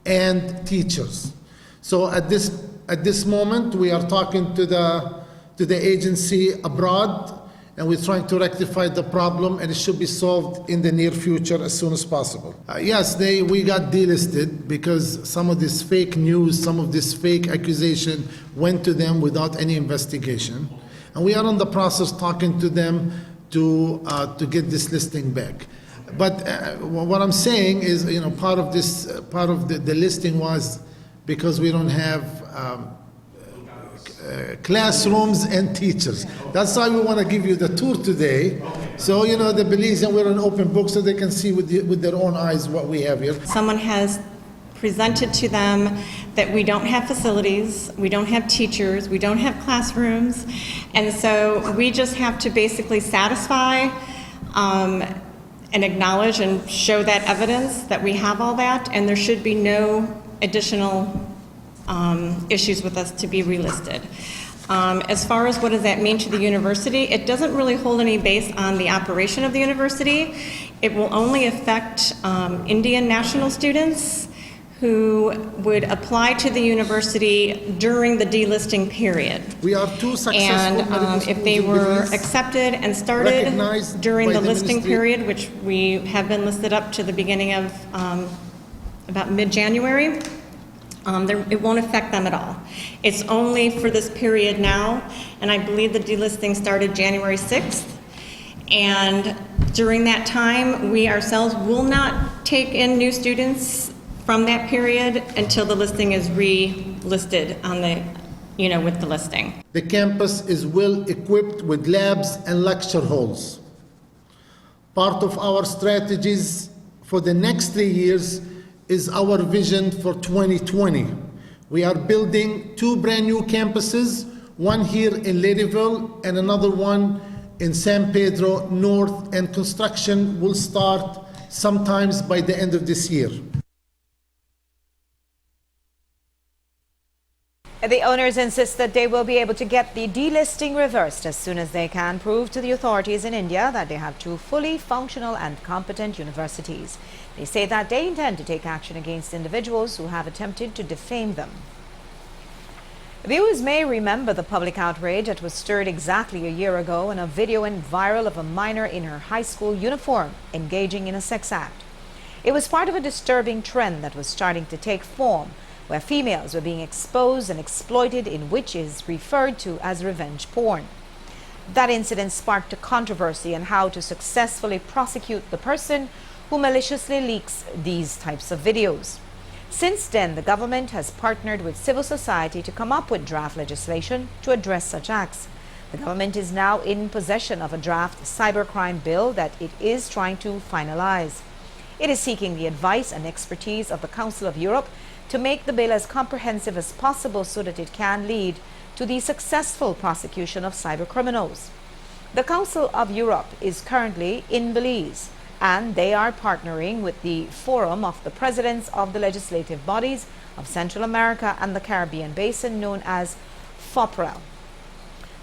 and teachers. So at this moment, we are talking to the agency abroad, and we're trying to rectify the problem, and it should be solved in the near future as soon as possible. Yes, we got delisted because some of this fake news, some of this fake accusation went to them without any investigation, and we are in the process talking to them to get this listing back. But what I'm saying is, part of the listing was because we don't have classrooms and teachers. That's why we want to give you the tour today. So, the Belizean, we're an open book so they can see with their own eyes what we have here. Someone has presented to them that we don't have facilities, we don't have teachers, we don't have classrooms, and so we just have to basically satisfy acknowledge and show that evidence that we have all that, and there should be no additional issues with us to be relisted. As far as what does that mean to the university, it doesn't really hold any base on the operation of the university. It will only affect Indian national students who would apply to the university during the delisting period. We are two successful And if they were accepted and started recognized during by the the listing ministry. period, which we have been listed up to the beginning of about mid-January, it won't affect them at all. It's only for this period now, and I believe the delisting started January 6th. And during that time, we ourselves will not take in new students from that period until the listing is relisted on the, with the listing. The campus is well equipped with labs and lecture halls. Part of our strategies for the next 3 years is our vision for 2020. We are building 2 brand new campuses, one here in Ladyville and another one in San Pedro North, and construction will start sometimes by the end of this year. The owners insist that they will be able to get the delisting reversed as soon as they can prove to the authorities in India that they have 2 fully functional and competent universities. They say that they intend to take action against individuals who have attempted to defame them. Viewers may remember the public outrage that was stirred exactly a year ago when a video went viral of a minor in her high school uniform engaging in a sex act. It was part of a disturbing trend that was starting to take form, where females were being exposed and exploited in which is referred to as revenge porn. That incident sparked a controversy on how to successfully prosecute the person who maliciously leaks these types of videos. Since then, the government has partnered with civil society to come up with draft legislation to address such acts. The government is now in possession of a draft cybercrime bill that it is trying to finalize. It is seeking the advice and expertise of the Council of Europe to make the bill as comprehensive as possible so that it can lead to the successful prosecution of cybercriminals. The Council of Europe is currently in Belize, and they are partnering with the Forum of the Presidents of the Legislative Bodies of Central America and the Caribbean Basin, known as FOPREL.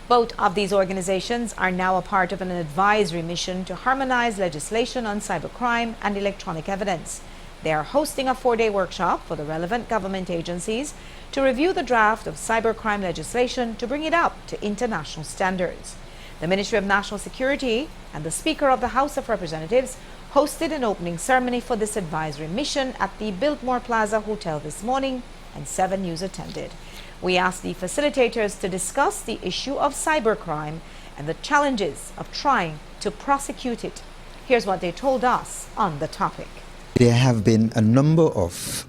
Both of these organizations are now a part of an advisory mission to harmonize legislation on cybercrime and electronic evidence. They are hosting a 4-day workshop for the relevant government agencies to review the draft of cybercrime legislation to bring it up to international standards. The Ministry of National Security and the Speaker of the House of Representatives hosted an opening ceremony for this advisory mission at the Biltmore Plaza Hotel this morning, and 7 News attended. We asked the facilitators to discuss the issue of cybercrime and the challenges of trying to prosecute it. Here's what they told us on the topic. There have been a number of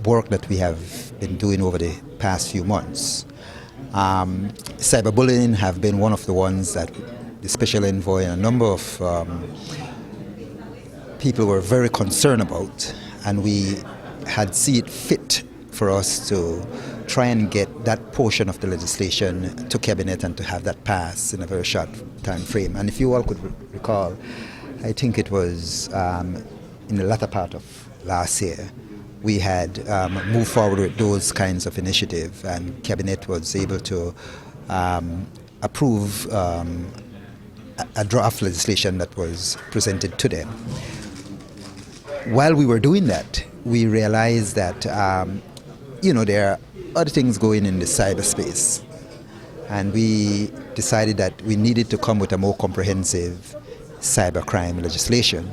work that we have been doing over the past few months. Cyberbullying have been one of the ones that the Special Envoy and a number of people were very concerned about, and we had seen it fit for us to try and get that portion of the legislation to Cabinet and to have that pass in a very short time frame. And if you all could recall, I think it was in the latter part of last year, we had moved forward with those kinds of initiatives, and Cabinet was able to approve a draft legislation that was presented to them. While we were doing that, we realized that there are other things going in the cyberspace, and we decided that we needed to come with a more comprehensive cybercrime legislation.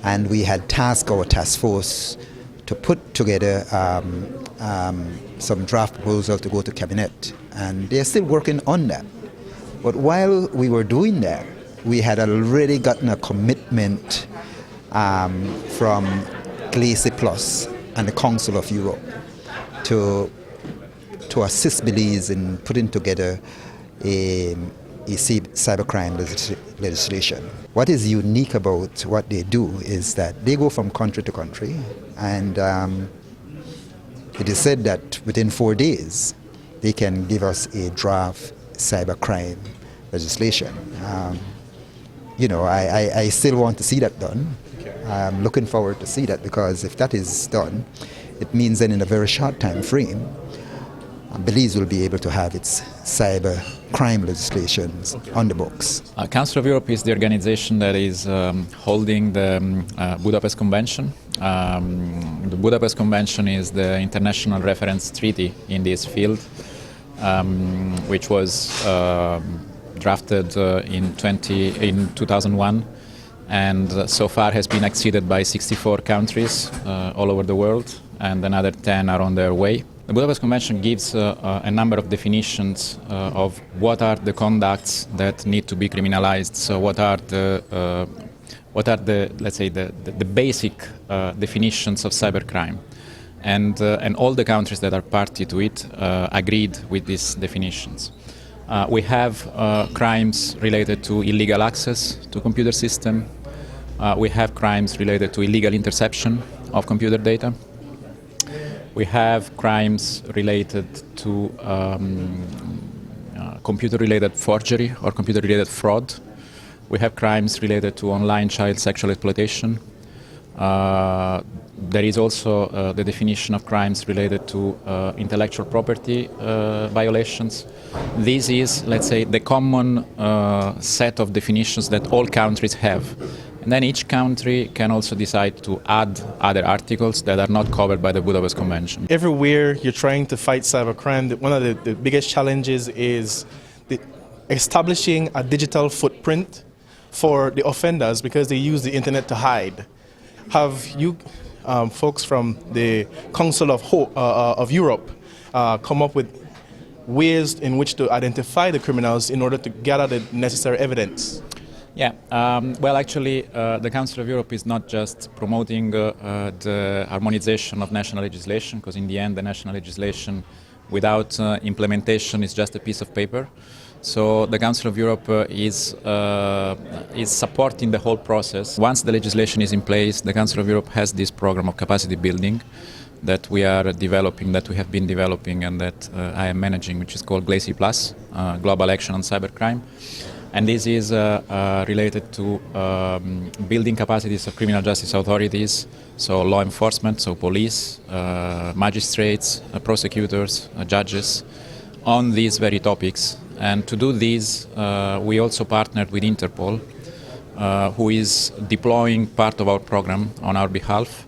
And we had tasked our task force to put together some draft proposal to go to Cabinet, and they're still working on that. But while we were doing that, we had already gotten a commitment from GLACY Plus and the Council of Europe to assist Belize in putting together a cybercrime legislation. What is unique about what they do is that they go from country to country, and it is said that within 4 days they can give us a draft cybercrime legislation. I still want to see that done. I'm looking forward to see that, because if that is done, it means then in a very short time frame, Belize will be able to have its cyber crime legislations on the books. Council of Europe is the organization that is holding the Budapest Convention. The Budapest Convention is the international reference treaty in this field, which was drafted in 2001, and so far has been acceded by 64 countries all over the world, and another 10 are on their way. The Budapest Convention gives a number of definitions of what are the conducts that need to be criminalized. So what are the let's say the basic definitions of cybercrime, and all the countries that are party to it agreed with these definitions. We have crimes related to illegal access to computer system. We have crimes related to illegal interception of computer data. We have crimes related to computer-related forgery or computer-related fraud. We have crimes related to online child sexual exploitation. There is also the definition of crimes related to intellectual property violations. This is, let's say, the common set of definitions that all countries have. And then each country can also decide to add other articles that are not covered by the Budapest Convention. Everywhere you're trying to fight cybercrime, one of the biggest challenges is establishing a digital footprint for the offenders, because they use the internet to hide. Have you folks from the Council of Europe come up with ways in which to identify the criminals in order to gather the necessary evidence? Yeah, well, actually, the Council of Europe is not just promoting the harmonization of national legislation, because in the end, the national legislation without implementation is just a piece of paper. So the Council of Europe is supporting the whole process. Once the legislation is in place, the Council of Europe has this program of capacity building that we are developing, that we have been developing, and that I am managing, which is called GLACY Plus, Global Action on Cybercrime. And this is related to building capacities of criminal justice authorities, so law enforcement, so police, magistrates, prosecutors, judges, on these very topics. And to do this, we also partnered with Interpol, who is deploying part of our program on our behalf.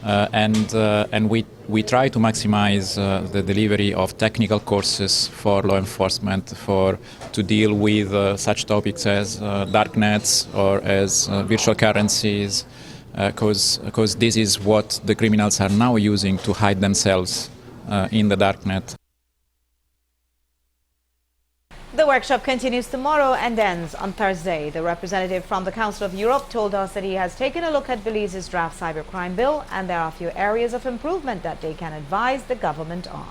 And we try to maximize the delivery of technical courses for law enforcement to deal with such topics as darknets or as virtual currencies, because this is what the criminals are now using to hide themselves in the darknet. The workshop continues tomorrow and ends on Thursday. The representative from the Council of Europe told us that he has taken a look at Belize's draft cybercrime bill, and there are a few areas of improvement that they can advise the government on.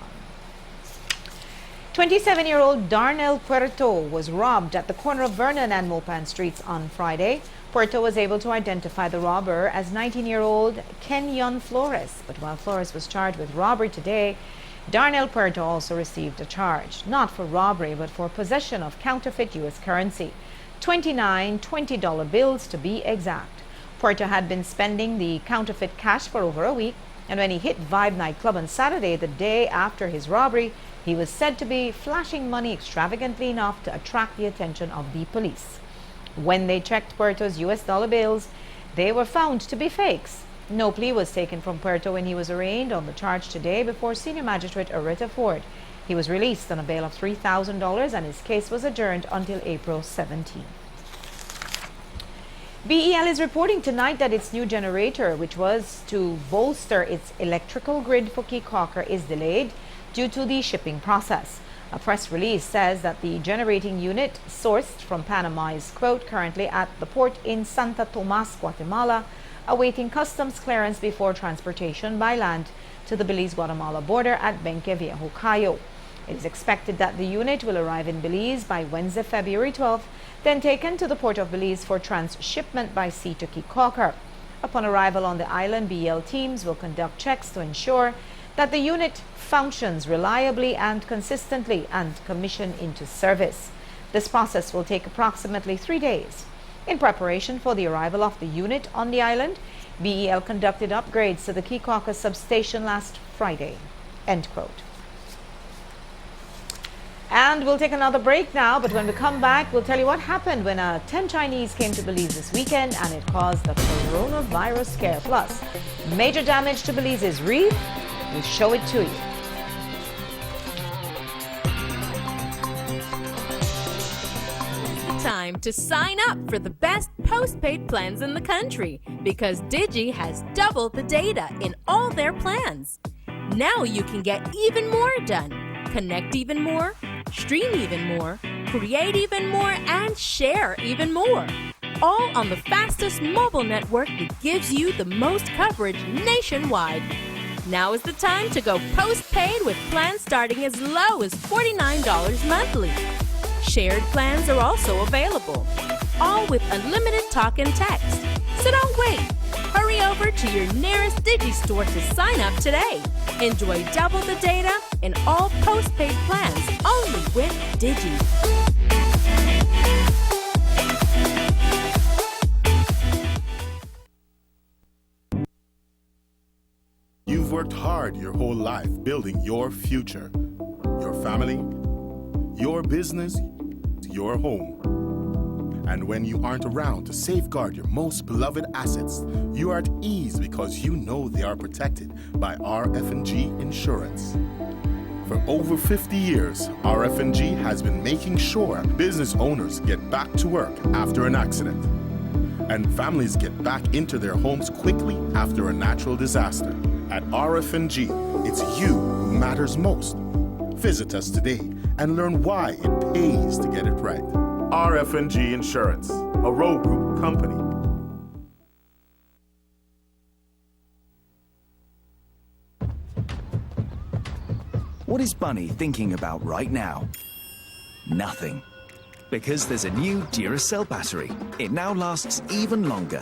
27-year-old Darnell Puerto was robbed at the corner of Vernon and Mopan Streets on Friday. Puerto was able to identify the robber as 19-year-old Kenyon Flores, but while Flores was charged with robbery today, Darnell Puerto also received a charge, not for robbery, but for possession of counterfeit U.S. currency, 29 $20 bills to be exact. Puerto had been spending the counterfeit cash for over a week, and when he hit Vibe nightclub on Saturday, the day after his robbery, he was said to be flashing money extravagantly enough to attract the attention of the police. When they checked Puerto's U.S. dollar bills, they were found to be fakes. No plea was taken from Puerto when he was arraigned on the charge today before Senior Magistrate Arita Ford. He was released on a bail of $3,000 and his case was adjourned until April 17. BEL is reporting tonight that its new generator, which was to bolster its electrical grid for Kekauker, is delayed due to the shipping process. A press release says that the generating unit sourced from Panama is, quote, currently at the port in Santa Tomas, Guatemala, awaiting customs clearance before transportation by land to the Belize-Guatemala border at Benque Viejo, Cayo. It is expected that the unit will arrive in Belize by Wednesday, February 12th, then taken to the port of Belize for transshipment by sea to Kekauker. Upon arrival on the island, BEL teams will conduct checks to ensure that the unit functions reliably and consistently and commission into service. This process will take approximately 3 days. In preparation for the arrival of the unit on the island, BEL conducted upgrades to the Kekauka substation last Friday. End quote. And we'll take another break now, but when we come back, we'll tell you what happened when 10 Chinese came to Belize this weekend and it caused the coronavirus scare. Plus, major damage to Belize's reef. We'll show it to you. Time to sign up for the best postpaid plans in the country because Digi has doubled the data in all their plans. Now you can get even more done, connect even more, stream even more, create even more, and share even more. All on the fastest mobile network that gives you the most coverage nationwide. Now is the time to go postpaid with plans starting as low as $49 monthly. Shared plans are also available, all with unlimited talk and text. So don't wait. Hurry over to your nearest Digi store to sign up today. Enjoy double the data in all postpaid plans only with Digi. You've worked hard your whole life building your future, your family, your business, your home. And when you aren't around to safeguard your most beloved assets, you are at ease because you know they are protected by RF&G Insurance. For over 50 years, RF&G has been making sure business owners get back to work after an accident, and families get back into their homes quickly after a natural disaster. At RF&G, it's you who matters most. Visit us today and learn why it pays to get it right. RF&G Insurance, a Rowe Group company. What is Bunny thinking about right now? Nothing. Because there's a new Duracell battery. It now lasts even longer.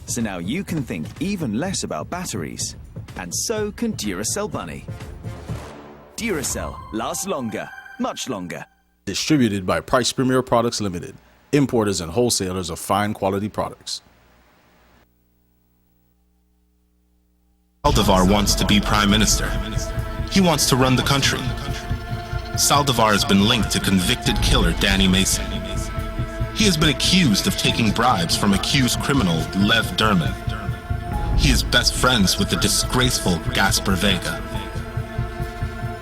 So now you can think even less about batteries. And so can Duracell Bunny. Duracell lasts longer, much longer. Distributed by Price Premier Products Limited, importers and wholesalers of fine quality products. Saldivar wants to be Prime Minister. He wants to run the country. Saldivar has been linked to convicted killer Danny Mason. He has been accused of taking bribes from accused criminal Lev Derman. He is best friends with the disgraceful Gaspar Vega.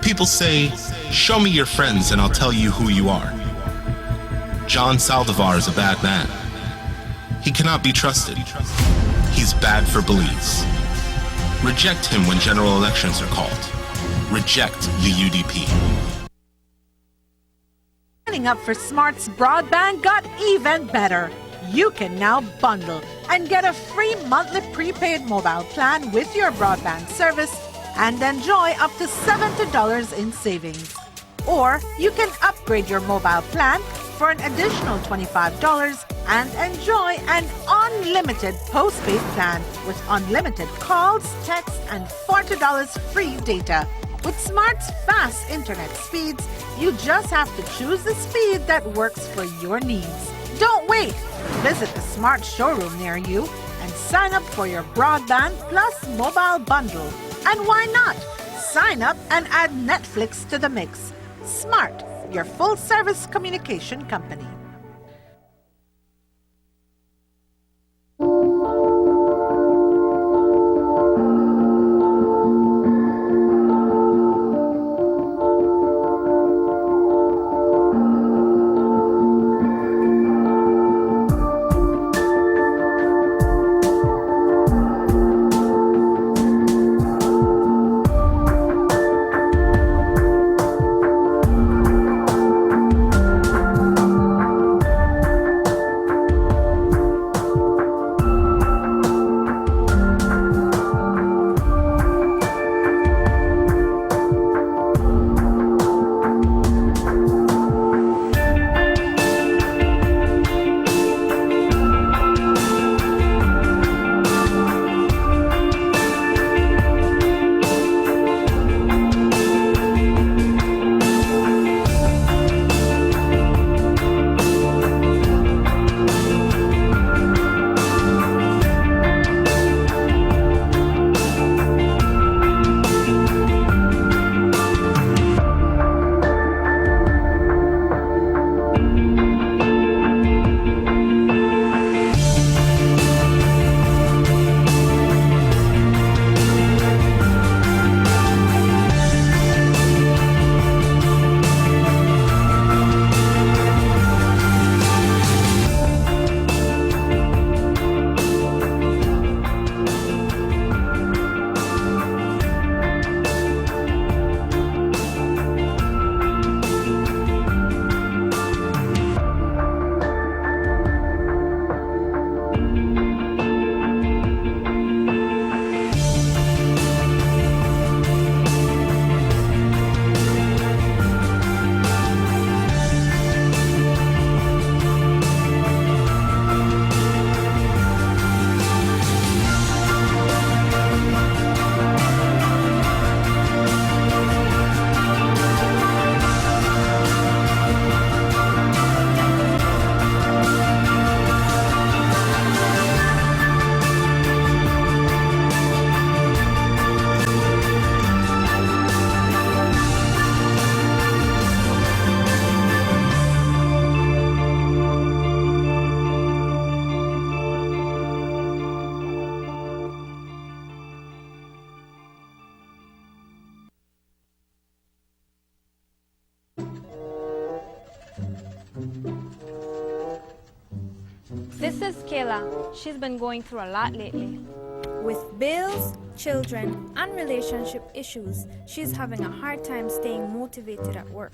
People say, show me your friends and I'll tell you who you are. John Saldivar is a bad man. He cannot be trusted. He's bad for Belize. Reject him when general elections are called. Reject the UDP. Signing up for Smart's broadband got even better. You can now bundle and get a free monthly prepaid mobile plan with your broadband service and enjoy up to $70 in savings. Or you can upgrade your mobile plan for an additional $25 and enjoy an unlimited postpaid plan with unlimited calls, texts, and $40 free data. With Smart's fast internet speeds, you just have to choose the speed that works for your needs. Don't wait! Visit the Smart showroom near you and sign up for your broadband plus mobile bundle. And why not? Sign up and add Netflix to the mix. Smart, your full-service communication company. This is Kayla. She's been going through a lot lately. With bills, children, and relationship issues, she's having a hard time staying motivated at work.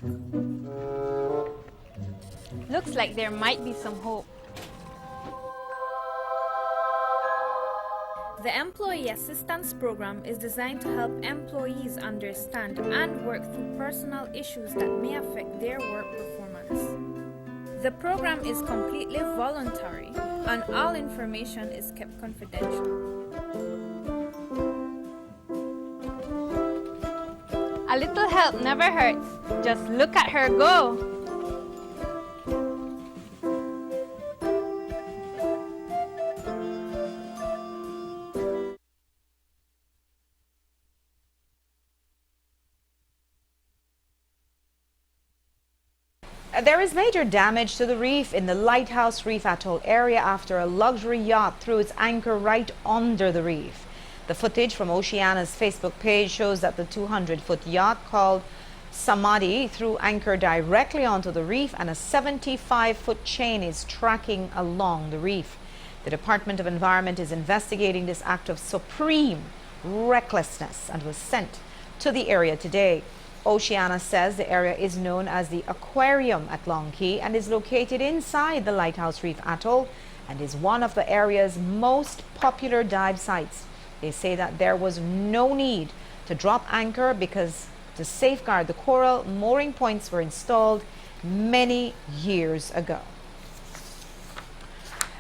Looks like there might be some hope. The Employee Assistance Program is designed to help employees understand and work through personal issues that may affect their work performance. The program is completely voluntary, and all information is kept confidential. A little help never hurts. Just look at her go. There is major damage to the reef in the Lighthouse Reef Atoll area after a luxury yacht threw its anchor right under the reef. The footage from Oceana's Facebook page shows that the 200-foot yacht called Samadhi threw anchor directly onto the reef, and a 75-foot chain is tracking along the reef. The Department of Environment is investigating this act of supreme recklessness and was sent to the area today. Oceana says the area is known as the Aquarium at Long Key and is located inside the Lighthouse Reef Atoll and is one of the area's most popular dive sites. They say that there was no need to drop anchor because to safeguard the coral, mooring points were installed many years ago.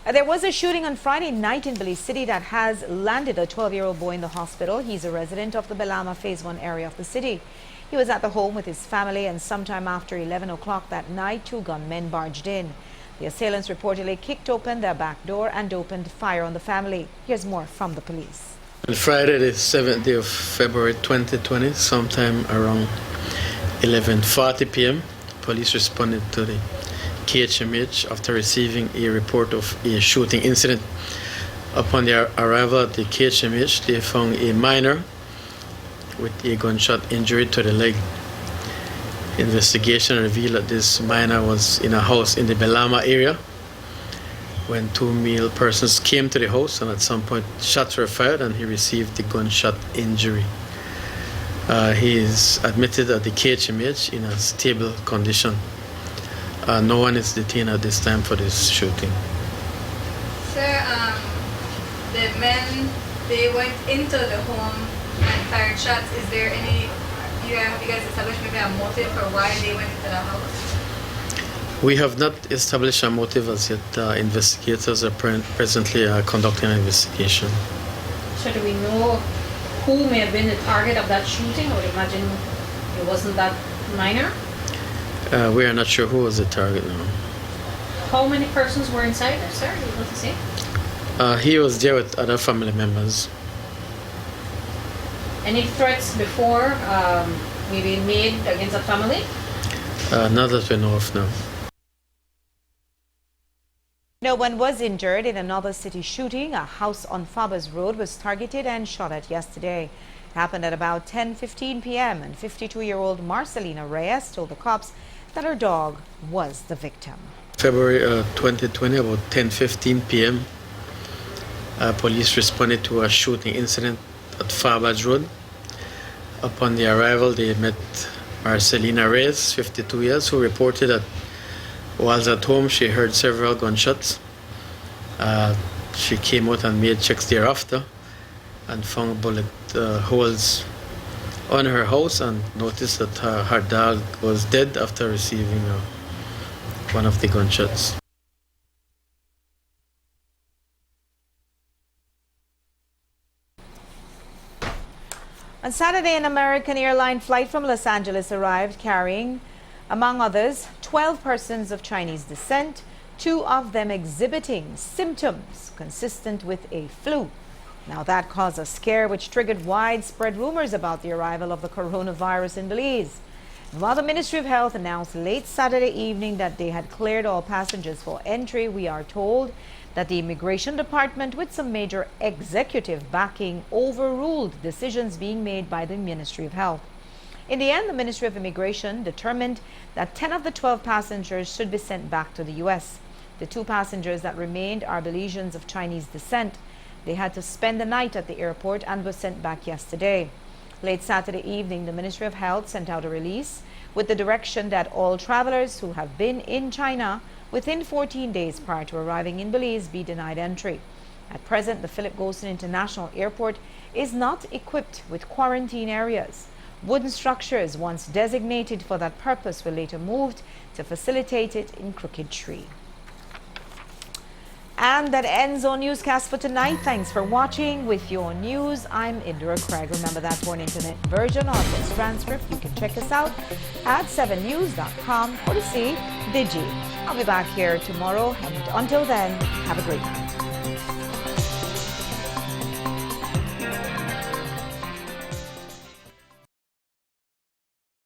There was a shooting on Friday night in Belize City that has landed a 12-year-old boy in the hospital. He's a resident of the Belama Phase 1 area of the city. He was at the home with his family, and sometime after 11 o'clock that night, two gunmen barged in. The assailants reportedly kicked open their back door and opened fire on the family. Here's more from the police. On Friday, the 7th day of February 2020, sometime around 11:40 p.m., police responded to the KHMH after receiving a report of a shooting incident. Upon their arrival at the KHMH, they found a minor with a gunshot injury to the leg. Investigation revealed that this minor was in a house in the Belama area when two male persons came to the house, and at some point shots were fired and he received the gunshot injury. He is admitted at the KHMH in a stable condition. No one is detained at this time for this shooting. Sir, the men, they went into the home and fired shots. Is there any, have you guys established maybe a motive for why they went into the house? We have not established a motive as yet. Investigators are presently conducting an investigation. So do we know who may have been the target of that shooting? I would imagine it wasn't that minor. We are not sure who was the target now. How many persons were inside there, sir? Are you able to say? He was there with other family members. Any threats before maybe made against the family? Not that we know of now. No one was injured in another city shooting. A house on Fabers Road was targeted and shot at yesterday. It happened at about 10:15 p.m. and 52-year-old Marcelina Reyes told the cops that her dog was the victim. February 2020, about 10:15 p.m., police responded to a shooting incident at Fabers Road. Upon the arrival, they met Marcelina Reyes, 52 years, who reported that while at home she heard several gunshots. She came out and made checks thereafter and found bullet holes on her house and noticed that her dog was dead after receiving one of the gunshots. On Saturday, an American airline flight from Los Angeles arrived carrying, among others, 12 persons of Chinese descent, 2 of them exhibiting symptoms consistent with a flu. Now that caused a scare which triggered widespread rumors about the arrival of the coronavirus in Belize. While the Ministry of Health announced late Saturday evening that they had cleared all passengers for entry, we are told that the Immigration Department, with some major executive backing, overruled decisions being made by the Ministry of Health. In the end, the Ministry of Immigration determined that 10 of the 12 passengers should be sent back to the U.S. The 2 passengers that remained are Belizeans of Chinese descent. They had to spend the night at the airport and were sent back yesterday. Late Saturday evening, the Ministry of Health sent out a release with the direction that all travelers who have been in China within 14 days prior to arriving in Belize be denied entry. At present, the Philip Goldson International Airport is not equipped with quarantine areas. Wooden structures once designated for that purpose were later moved to facilitate it in Crooked Tree. And that ends our newscast for tonight. Thanks for watching. With your news, I'm Indra Craig. Remember that for an internet version of this transcript, you can check us out at 7news.com or to see Digi. I'll be back here tomorrow, and until then, have a great night.